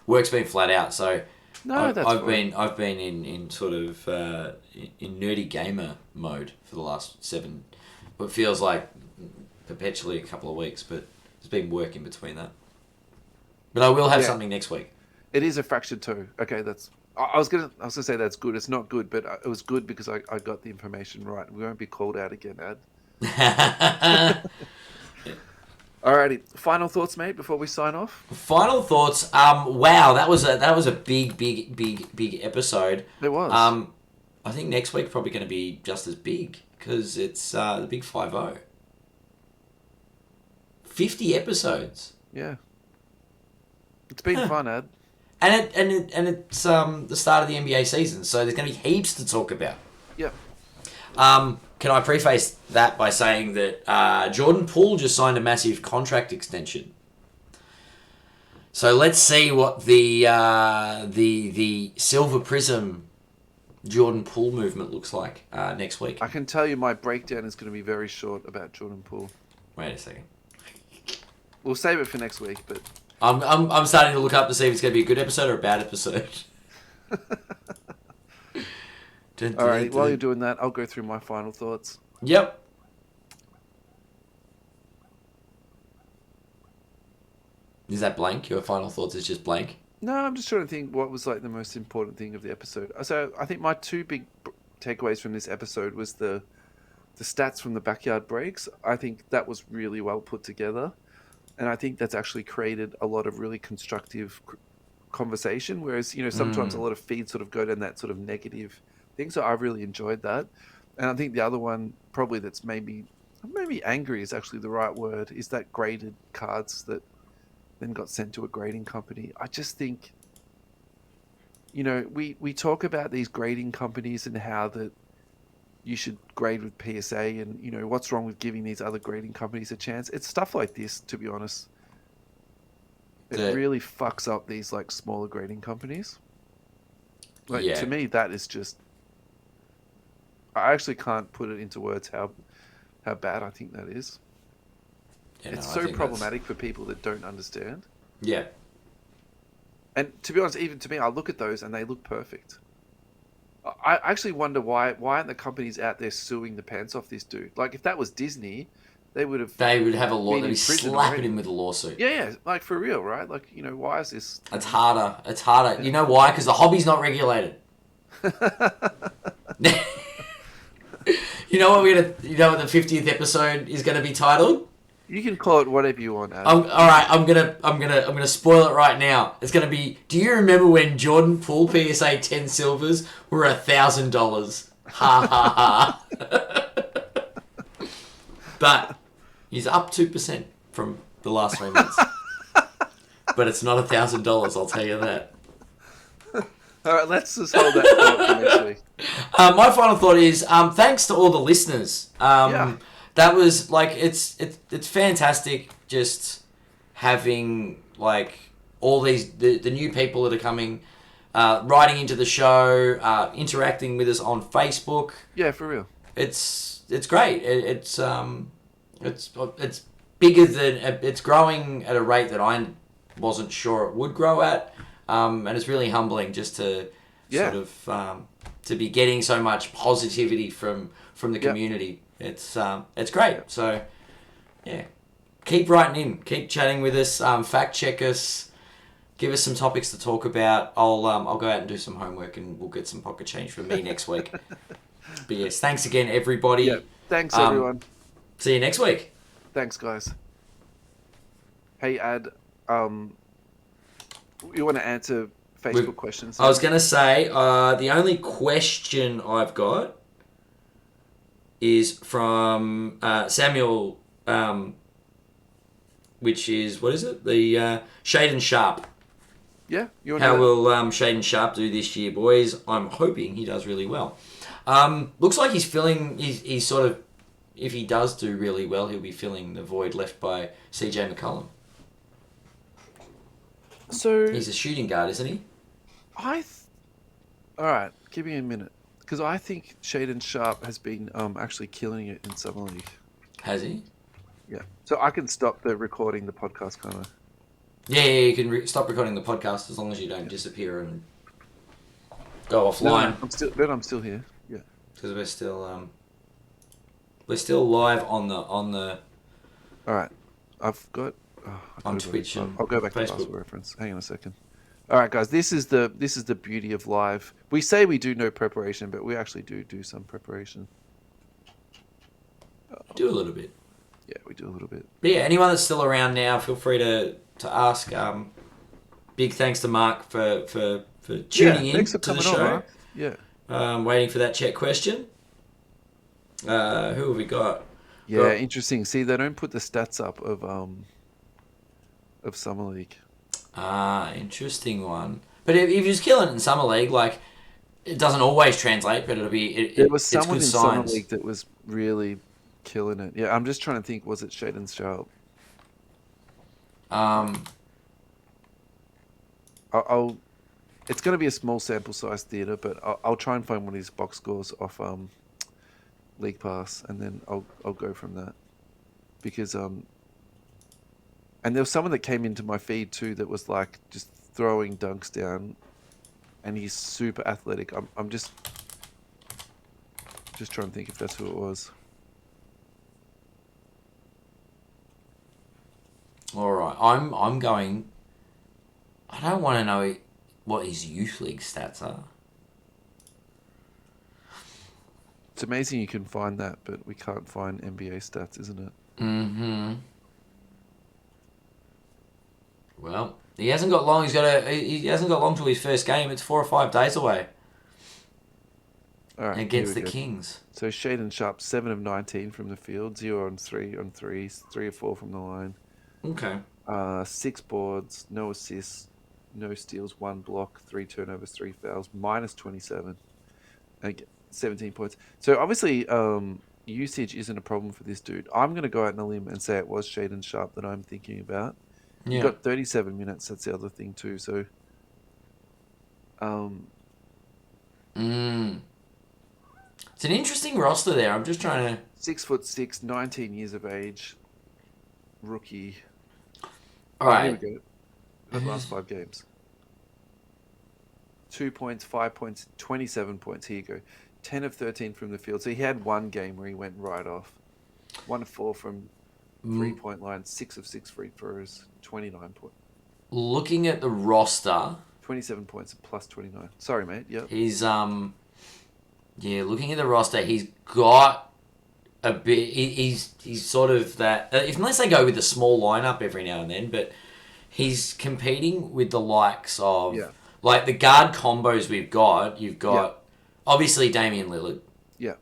Speaker 1: work's been flat out, so...
Speaker 2: No, that's fine.
Speaker 1: I've been in sort of... in nerdy gamer mode for the last what feels like perpetually a couple of weeks, but there's been work in between that. But I will have something next week.
Speaker 2: It is a fractured toe. Okay, that's... I was gonna say that's good. It's not good, but it was good because I got the information right. We won't be called out again, Ad. Alrighty, final thoughts, mate, before we sign off.
Speaker 1: Final thoughts. Wow, that was a big episode.
Speaker 2: It was.
Speaker 1: I think next week's probably going to be just as big because it's the big 50. 50 episodes.
Speaker 2: Yeah. It's been fun, Ad.
Speaker 1: And it's the start of the NBA season, so there's going to be heaps to talk about.
Speaker 2: Yep.
Speaker 1: Can I preface that by saying that Jordan Poole just signed a massive contract extension. So let's see what the Silver Prism Jordan Poole movement looks like next week.
Speaker 2: I can tell you my breakdown is going to be very short about Jordan Poole.
Speaker 1: Wait a second.
Speaker 2: We'll save it for next week, but...
Speaker 1: I'm starting to look up to see if it's going to be a good episode or a bad episode.
Speaker 2: Alright, while you're doing that, I'll go through my final thoughts.
Speaker 1: Yep. Is that blank? Your final thoughts is just blank?
Speaker 2: No, I'm just trying to think what was like the most important thing of the episode. So I think my two big takeaways from this episode was the stats from the backyard breaks. I think that was really well put together. And I think that's actually created a lot of really constructive conversation. Whereas, sometimes a lot of feeds sort of go down that sort of negative thing. So I really enjoyed that. And I think the other one probably that's maybe angry is actually the right word, is that graded cards that then got sent to a grading company. I just think, we talk about these grading companies and how that you should grade with PSA and, what's wrong with giving these other grading companies a chance. It's stuff like this, to be honest. It really fucks up these, like, smaller grading companies. To me, that is just... I actually can't put it into words how bad I think that is.
Speaker 1: You know,
Speaker 2: It's
Speaker 1: I
Speaker 2: so
Speaker 1: think that's
Speaker 2: problematic for people that don't understand.
Speaker 1: yeah.
Speaker 2: And to be honest, even to me, I look at those and they look perfect. I actually wonder why aren't the companies out there suing the pants off this dude? Like if that was Disney, they would have
Speaker 1: They would have a law.
Speaker 2: been
Speaker 1: They'd be
Speaker 2: in prison
Speaker 1: slapping him
Speaker 2: already.
Speaker 1: with a lawsuit.
Speaker 2: Yeah, yeah, like for real, right? Like, why is this,
Speaker 1: It's harder. It's harder. You know why? Because the hobby's not regulated. You know what we're gonna? You know what the 50th episode is gonna be titled?
Speaker 2: You can call it whatever you want, Ad.
Speaker 1: All right. I'm gonna spoil it right now. It's gonna be. Do you remember when Jordan Poole PSA 10 silvers were $1,000? Ha ha ha. But he's up 2% from the last 3 months. But it's not $1,000. I'll tell you that.
Speaker 2: All right, let's just hold that thought for next week.
Speaker 1: My final thought is thanks to all the listeners.
Speaker 2: Yeah.
Speaker 1: That was like it's fantastic just having like all these the new people that are coming, writing into the show, interacting with us on Facebook.
Speaker 2: Yeah, for real.
Speaker 1: It's great. It's bigger than it's growing at a rate that I wasn't sure it would grow at, and it's really humbling just to
Speaker 2: Yeah.
Speaker 1: sort of to be getting so much positivity from the
Speaker 2: Yep.
Speaker 1: community. It's great. So yeah, keep writing in, keep chatting with us, fact check us, give us some topics to talk about. I'll go out and do some homework and we'll get some pocket change from me next week. But yes, thanks again, everybody.
Speaker 2: Yeah. Thanks, everyone.
Speaker 1: See you next week.
Speaker 2: Thanks, guys. Hey, Ad, you want to answer Facebook questions?
Speaker 1: I was going to say, the only question I've got is from Samuel, which is, what is it? The Shade and Sharp.
Speaker 2: Yeah, you want
Speaker 1: How
Speaker 2: to...
Speaker 1: will Shade and Sharp do this year, boys? I'm hoping he does really well. Looks like he's sort of, if he does do really well, he'll be filling the void left by CJ McCollum.
Speaker 2: So
Speaker 1: He's a shooting guard, isn't he?
Speaker 2: all right, give me a minute, because I think Shaden Sharp has been actually killing it in Summer League.
Speaker 1: Has he?
Speaker 2: Yeah, so I can stop the recording the podcast, kind of.
Speaker 1: Yeah, you can stop recording the podcast as long as you don't disappear and go offline.
Speaker 2: I'm still here. Yeah,
Speaker 1: Because we're still live on the
Speaker 2: all right. I've got
Speaker 1: on Twitch and
Speaker 2: I'll go back to
Speaker 1: Facebook.
Speaker 2: password reference. Hang on a second. All right, guys. This is the beauty of live. We say we do no preparation, but we actually do some preparation.
Speaker 1: Do a little bit.
Speaker 2: Yeah, we do a little bit.
Speaker 1: But yeah, anyone that's still around now, feel free to ask. Big thanks to Mark for tuning in
Speaker 2: thanks for
Speaker 1: to the
Speaker 2: coming
Speaker 1: show.
Speaker 2: on, Mark. Yeah.
Speaker 1: Waiting for that check question. Who have we got?
Speaker 2: Yeah, interesting. See, they don't put the stats up of Summer League.
Speaker 1: Interesting one. But if he was killing it in Summer League, like, it doesn't always translate, but it'll be...
Speaker 2: There was
Speaker 1: it's
Speaker 2: someone
Speaker 1: good
Speaker 2: in
Speaker 1: signs.
Speaker 2: Summer League that was really killing it. Yeah, I'm just trying to think. Was it Shaden Sharp? I'll it's going to be a small sample size theater, but I'll try and find one of his box scores off League Pass, and then I'll go from that. Because and there was someone that came into my feed too that was like just throwing dunks down, and he's super athletic. I'm just trying to think if that's who it was.
Speaker 1: All right, I'm going. I don't want to know what his youth league stats are.
Speaker 2: It's amazing you can find that, but we can't find NBA stats, isn't it?
Speaker 1: Mm-hmm. Well, he hasn't got long. He hasn't got long till his first game. It's 4 or 5 days away.
Speaker 2: All right,
Speaker 1: against the
Speaker 2: go.
Speaker 1: Kings.
Speaker 2: So Shaden Sharp, 7 of 19 from the field, 0 on 3 on threes, 3 of 4 from the line.
Speaker 1: Okay.
Speaker 2: 6 boards, no assists, no steals, 1 block, 3 turnovers, 3 fouls, minus 27. 17 points. So obviously, usage isn't a problem for this dude. I'm going to go out on a limb and say it was Shaden Sharp that I'm thinking about.
Speaker 1: Yeah.
Speaker 2: He got 37 minutes. That's the other thing too. So,
Speaker 1: It's an interesting roster there. I'm just trying to.
Speaker 2: 6'6", 19 years of age, rookie.
Speaker 1: All
Speaker 2: Oh, here we
Speaker 1: right.
Speaker 2: go. The last 5 games. 2 points, 5 points, 27 points. Here you go. 10 of 13 from the field. So he had one game where he went right off. 1 of 4 from 3-point line. 6 of 6 free throws. 29 points.
Speaker 1: Looking at the roster,
Speaker 2: 27 points and plus 29. Sorry, mate. Yep.
Speaker 1: he's yeah. Looking at the roster, he's got a bit. He's sort of that. Unless they go with a small lineup every now and then, but he's competing with the likes of
Speaker 2: Yeah.
Speaker 1: like the guard combos we've got. You've got
Speaker 2: Yeah.
Speaker 1: obviously Damian Lillard,
Speaker 2: Yeah.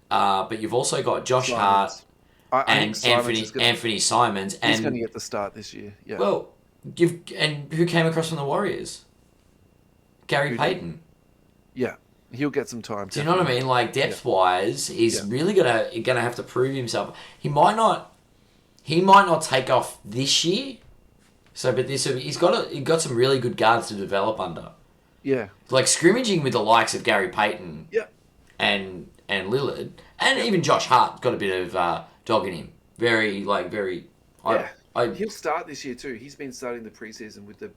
Speaker 1: but you've also got Josh Hart
Speaker 2: Simons. I think
Speaker 1: and
Speaker 2: Simons is gonna,
Speaker 1: Anthony Simons,
Speaker 2: he's going
Speaker 1: and
Speaker 2: to get the start this year. Yeah.
Speaker 1: well, and who came across from the Warriors? Gary
Speaker 2: Who did?
Speaker 1: Payton.
Speaker 2: Yeah. He'll get some time.
Speaker 1: Do you know what I mean? Like depth wise, he's
Speaker 2: Yeah.
Speaker 1: really gonna have to prove himself. He might not take off this year. So, but he's got some really good guards to develop under.
Speaker 2: Yeah.
Speaker 1: Like scrimmaging with the likes of Gary Payton
Speaker 2: Yeah.
Speaker 1: and Lillard, and even Josh Hart got a bit of dog in him. Very.
Speaker 2: Yeah.
Speaker 1: I
Speaker 2: He'll start this year too. He's been starting the preseason with the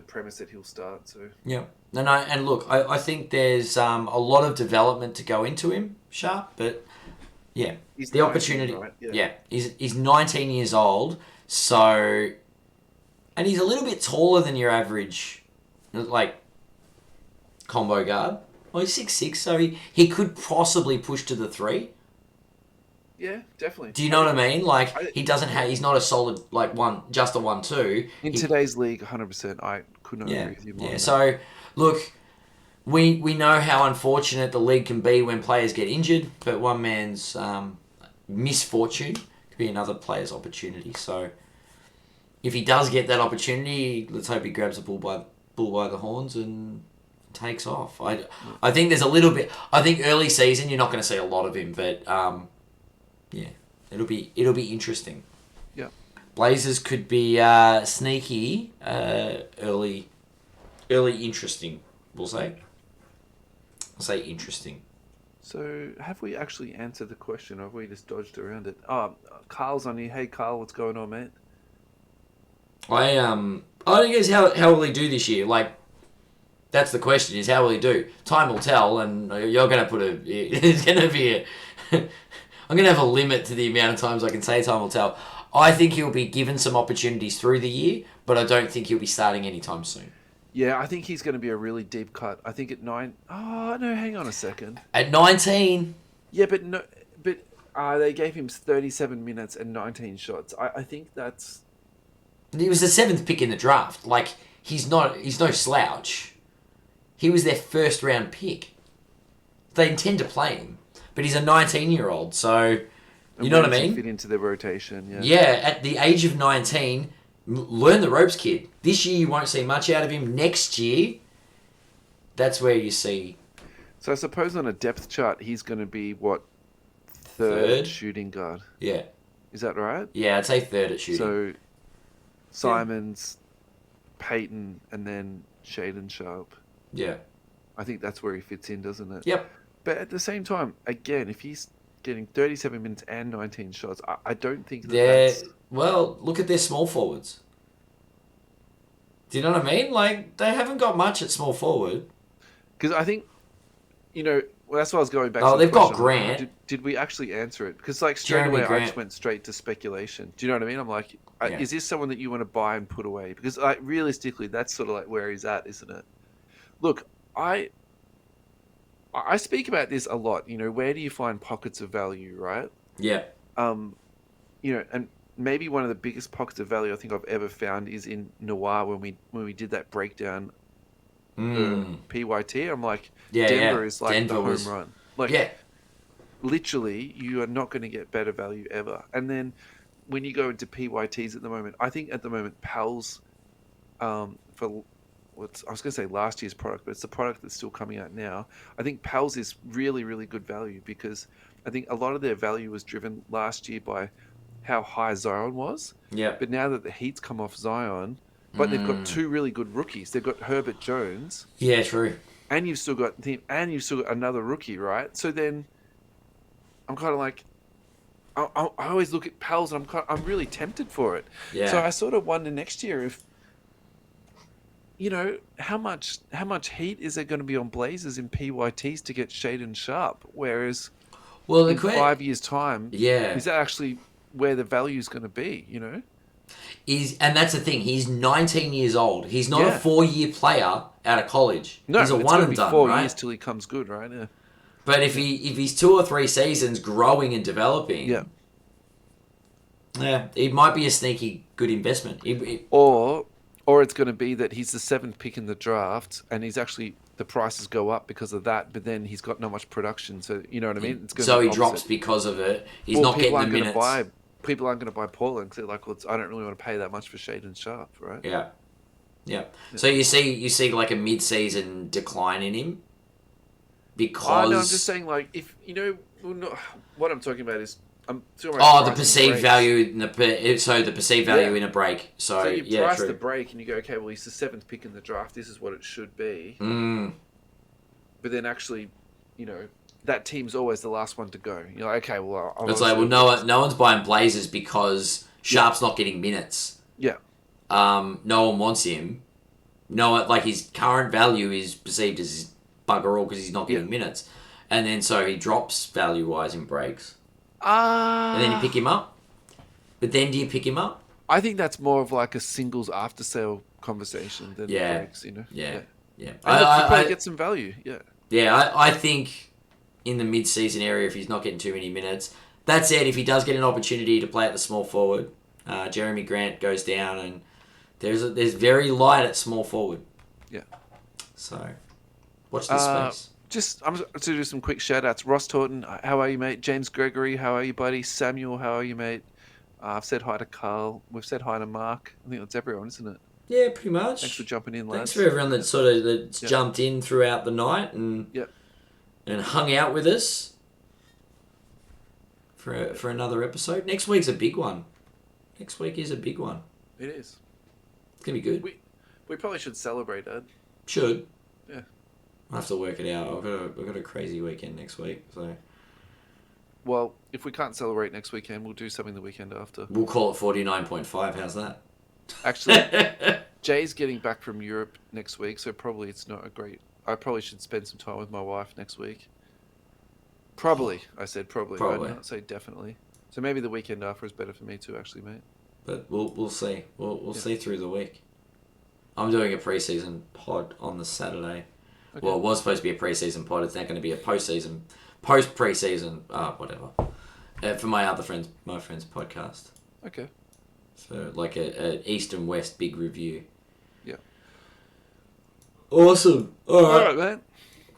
Speaker 2: premise that he'll start. So
Speaker 1: yeah. No, and look, I think there's a lot of development to go into him, Sharp, but yeah,
Speaker 2: he's
Speaker 1: the
Speaker 2: 19,
Speaker 1: opportunity.
Speaker 2: right?
Speaker 1: Yeah, he's 19 years old, so, and he's a little bit taller than your average, like, combo guard. Well, he's 6'6", so he could possibly push to the 3.
Speaker 2: Yeah, definitely.
Speaker 1: Do you know what I mean? Like, he's not a solid, like, just a 1-2.
Speaker 2: In today's league, 100%. I could not agree with you more.
Speaker 1: Yeah, so, look, we know how unfortunate the league can be when players get injured, but one man's misfortune could be another player's opportunity. So, if he does get that opportunity, let's hope he grabs the bull by the horns and takes off. I think there's a little bit. I think early season you're not going to see a lot of him, but yeah, it'll be interesting.
Speaker 2: Yeah.
Speaker 1: Blazers could be sneaky, early interesting. We'll say. I'll say interesting.
Speaker 2: So, have we actually answered the question, or have we just dodged around it? Oh, Carl's on here. Hey, Carl, what's going on, mate?
Speaker 1: I guess how will he do this year? Like, that's the question: is how will he do? Time will tell, and you're going to put a. It's going to be a. I'm going to have a limit to the amount of times I can say time will tell. I think he'll be given some opportunities through the year, but I don't think he'll be starting anytime soon.
Speaker 2: Yeah, I think he's going to be a really deep cut. I think at 9. Oh no, hang on a second.
Speaker 1: At 19.
Speaker 2: Yeah, but no, but they gave him 37 minutes and 19 shots. I think that's.
Speaker 1: He was the 7th pick in the draft. Like, he's no slouch. He was their first round pick. They intend to play him, but he's a 19-year-old, so you know what I mean?
Speaker 2: Fit into the rotation, yeah.
Speaker 1: Yeah, at the age of 19, learn the ropes, kid. This year you won't see much out of him. Next year, that's where you see.
Speaker 2: So I suppose on a depth chart, he's going to be what, third shooting guard.
Speaker 1: Yeah.
Speaker 2: Is that right?
Speaker 1: Yeah, I'd say third at shooting.
Speaker 2: So Simons, Peyton, and then Shaden Sharp.
Speaker 1: Yeah.
Speaker 2: I think that's where he fits in, doesn't it?
Speaker 1: Yep.
Speaker 2: But at the same time, again, if he's getting 37 minutes and 19 shots, I don't think that's...
Speaker 1: Well, look at their small forwards. Do you know what I mean? Like, they haven't got much at small forward.
Speaker 2: Because I think, well, that's why I was going back
Speaker 1: to
Speaker 2: the
Speaker 1: they've got
Speaker 2: question.
Speaker 1: Grant.
Speaker 2: Did we actually answer it? Because, like, straight
Speaker 1: Jeremy
Speaker 2: away,
Speaker 1: Grant.
Speaker 2: I just went straight to speculation. Do you know what I mean? I'm like,
Speaker 1: Yeah.
Speaker 2: is this someone that you want to buy and put away? Because, like, realistically, that's sort of like where he's at, isn't it? Look, I speak about this a lot. Where do you find pockets of value, right?
Speaker 1: Yeah.
Speaker 2: And maybe one of the biggest pockets of value I think I've ever found is in Noir when we did that breakdown for PYT. I'm like, Denver is like Denver the home run. Like, literally, you are not going to get better value ever. And then when you go into PYTs at the moment, I think at the moment Pal's for I was going to say last year's product, but it's the product that's still coming out now. I think Pals is really, really good value because I think a lot of their value was driven last year by how high Zion was.
Speaker 1: Yeah.
Speaker 2: But now that the Heat's come off Zion, but they've got two really good rookies. They've got Herbert Jones.
Speaker 1: Yeah, true.
Speaker 2: and you've still got another rookie, right? So then I'm kind of like, I always look at Pels and I'm really tempted for it. So
Speaker 1: Yeah.
Speaker 2: I sort of wonder next year if, how much heat is there going to be on Blazers in PYTs to get Shaden Sharp? Whereas
Speaker 1: Well,
Speaker 2: in 5 years' time,
Speaker 1: yeah.
Speaker 2: is that actually where the value is going to be?
Speaker 1: And that's the thing. He's 19 years old. He's not a
Speaker 2: Yeah.
Speaker 1: 4-year player out of college.
Speaker 2: No,
Speaker 1: He's a
Speaker 2: it's
Speaker 1: one
Speaker 2: going to
Speaker 1: and
Speaker 2: be
Speaker 1: done,
Speaker 2: 4 years
Speaker 1: right?
Speaker 2: till he comes good, right? Yeah.
Speaker 1: But if he's 2 or 3 seasons growing and
Speaker 2: Yeah.
Speaker 1: developing, yeah, it might be a sneaky good investment.
Speaker 2: Or it's going to be that he's the 7th pick in the draft, and the prices go up because of that. But then he's got not much production, so you know what I mean. It's going to
Speaker 1: So
Speaker 2: be
Speaker 1: he
Speaker 2: the
Speaker 1: drops
Speaker 2: opposite.
Speaker 1: because of it. He's
Speaker 2: Well,
Speaker 1: not getting the minutes.
Speaker 2: people aren't going to buy Portland because they're like, well, I don't really want to pay that much for Shaden Sharp, right?
Speaker 1: Yeah, yeah. So you see like a mid-season decline in him
Speaker 2: Oh no, I'm just
Speaker 1: because
Speaker 2: saying, like, if well, no, what I'm talking about is I'm talking about
Speaker 1: the
Speaker 2: pricing
Speaker 1: perceived
Speaker 2: breaks.
Speaker 1: value in the perceived value in a break.
Speaker 2: So
Speaker 1: So
Speaker 2: you
Speaker 1: yeah,
Speaker 2: price the
Speaker 1: true.
Speaker 2: break and you go, okay, well, he's the 7th pick in the draft. This is what it should be.
Speaker 1: Mm.
Speaker 2: But then actually, that team's always the last one to go. You're like, okay, well,
Speaker 1: It's like, well, no one's buying Blazers because Sharp's not getting minutes.
Speaker 2: Yeah.
Speaker 1: No one wants him. No, like his current value is perceived as bugger all because he's not getting minutes, and then so he drops value wise in breaks, and then you pick him up. But then do you pick him up?
Speaker 2: I think that's more of like a singles after sale conversation than breaks.
Speaker 1: Yeah.
Speaker 2: And look, you probably get some value. Yeah.
Speaker 1: Yeah, I think in the mid-season area, if he's not getting too many minutes. That said, if he does get an opportunity to play at the small forward, Jeremy Grant goes down, and there's very light at small forward.
Speaker 2: Yeah.
Speaker 1: So, watch this space.
Speaker 2: I'm going to do some quick shout-outs. Ross Taunton, how are you, mate? James Gregory, how are you, buddy? Samuel, how are you, mate? I've said hi to Carl. We've said hi to Mark. I think that's everyone, isn't it?
Speaker 1: Yeah, pretty much.
Speaker 2: Thanks for jumping in, lads.
Speaker 1: Thanks for everyone that's jumped in throughout the night and hung out with us for another episode. Next week's a big one. Next week is a big one.
Speaker 2: It is.
Speaker 1: It's gonna be good.
Speaker 2: We probably should celebrate, Dad.
Speaker 1: Should.
Speaker 2: Yeah.
Speaker 1: I have to work it out. I've got a crazy weekend next week, so.
Speaker 2: Well, if we can't celebrate next weekend, we'll do something the weekend after.
Speaker 1: We'll call it 49.5. How's that?
Speaker 2: Actually, Jay's getting back from Europe next week, so probably it's not a great... I probably should spend some time with my wife next week. Probably. I said probably. I did not say definitely. So maybe the weekend after is better for me too, actually, mate.
Speaker 1: But we'll see. We'll see through the week. I'm doing a pre-season pod on the Saturday. Okay. Well, it was supposed to be a pre-season pod. It's now going to be a post-pre-season, whatever. For my friend's podcast.
Speaker 2: Okay.
Speaker 1: So like a East and West big review.
Speaker 2: Yeah.
Speaker 1: Awesome. All right,
Speaker 2: man.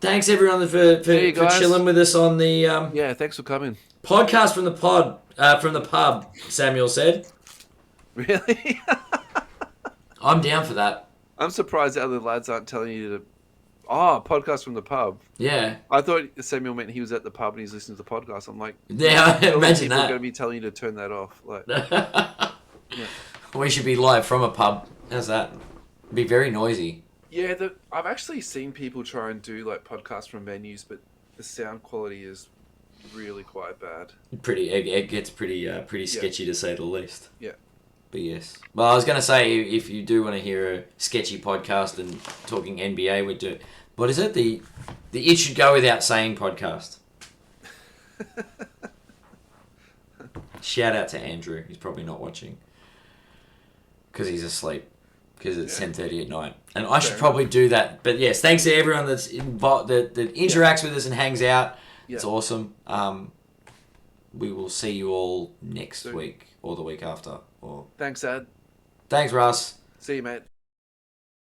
Speaker 1: Thanks everyone for chilling with us on the
Speaker 2: yeah, thanks for coming.
Speaker 1: Podcast from the pub, Samuel said.
Speaker 2: Really?
Speaker 1: I'm down for that.
Speaker 2: I'm surprised the other lads aren't telling you to... Oh, podcast from the pub.
Speaker 1: Yeah.
Speaker 2: I thought Samuel meant he was at the pub and he's listening to the podcast. I'm like...
Speaker 1: Yeah, imagine that.
Speaker 2: People are going to be telling you to turn that off. Like,
Speaker 1: yeah. We should be live from a pub. How's that? It'd be very noisy.
Speaker 2: Yeah, I've actually seen people try and do like podcasts from venues, but the sound quality is really quite bad.
Speaker 1: It gets pretty sketchy to say the least.
Speaker 2: Yeah.
Speaker 1: But yes. Well, I was going to say, if you do want to hear a sketchy podcast and talking NBA, we do. What is it? The It Should Go Without Saying podcast. Shout out to Andrew. He's probably not watching. Because he's asleep. Because it's 10:30 at night. And I should probably do that. But yes, thanks to everyone that interacts with us and hangs out. Yeah. It's awesome. We will see you all next week or the week after. Thanks,
Speaker 2: Ed.
Speaker 1: Thanks, Russ.
Speaker 2: See you, mate.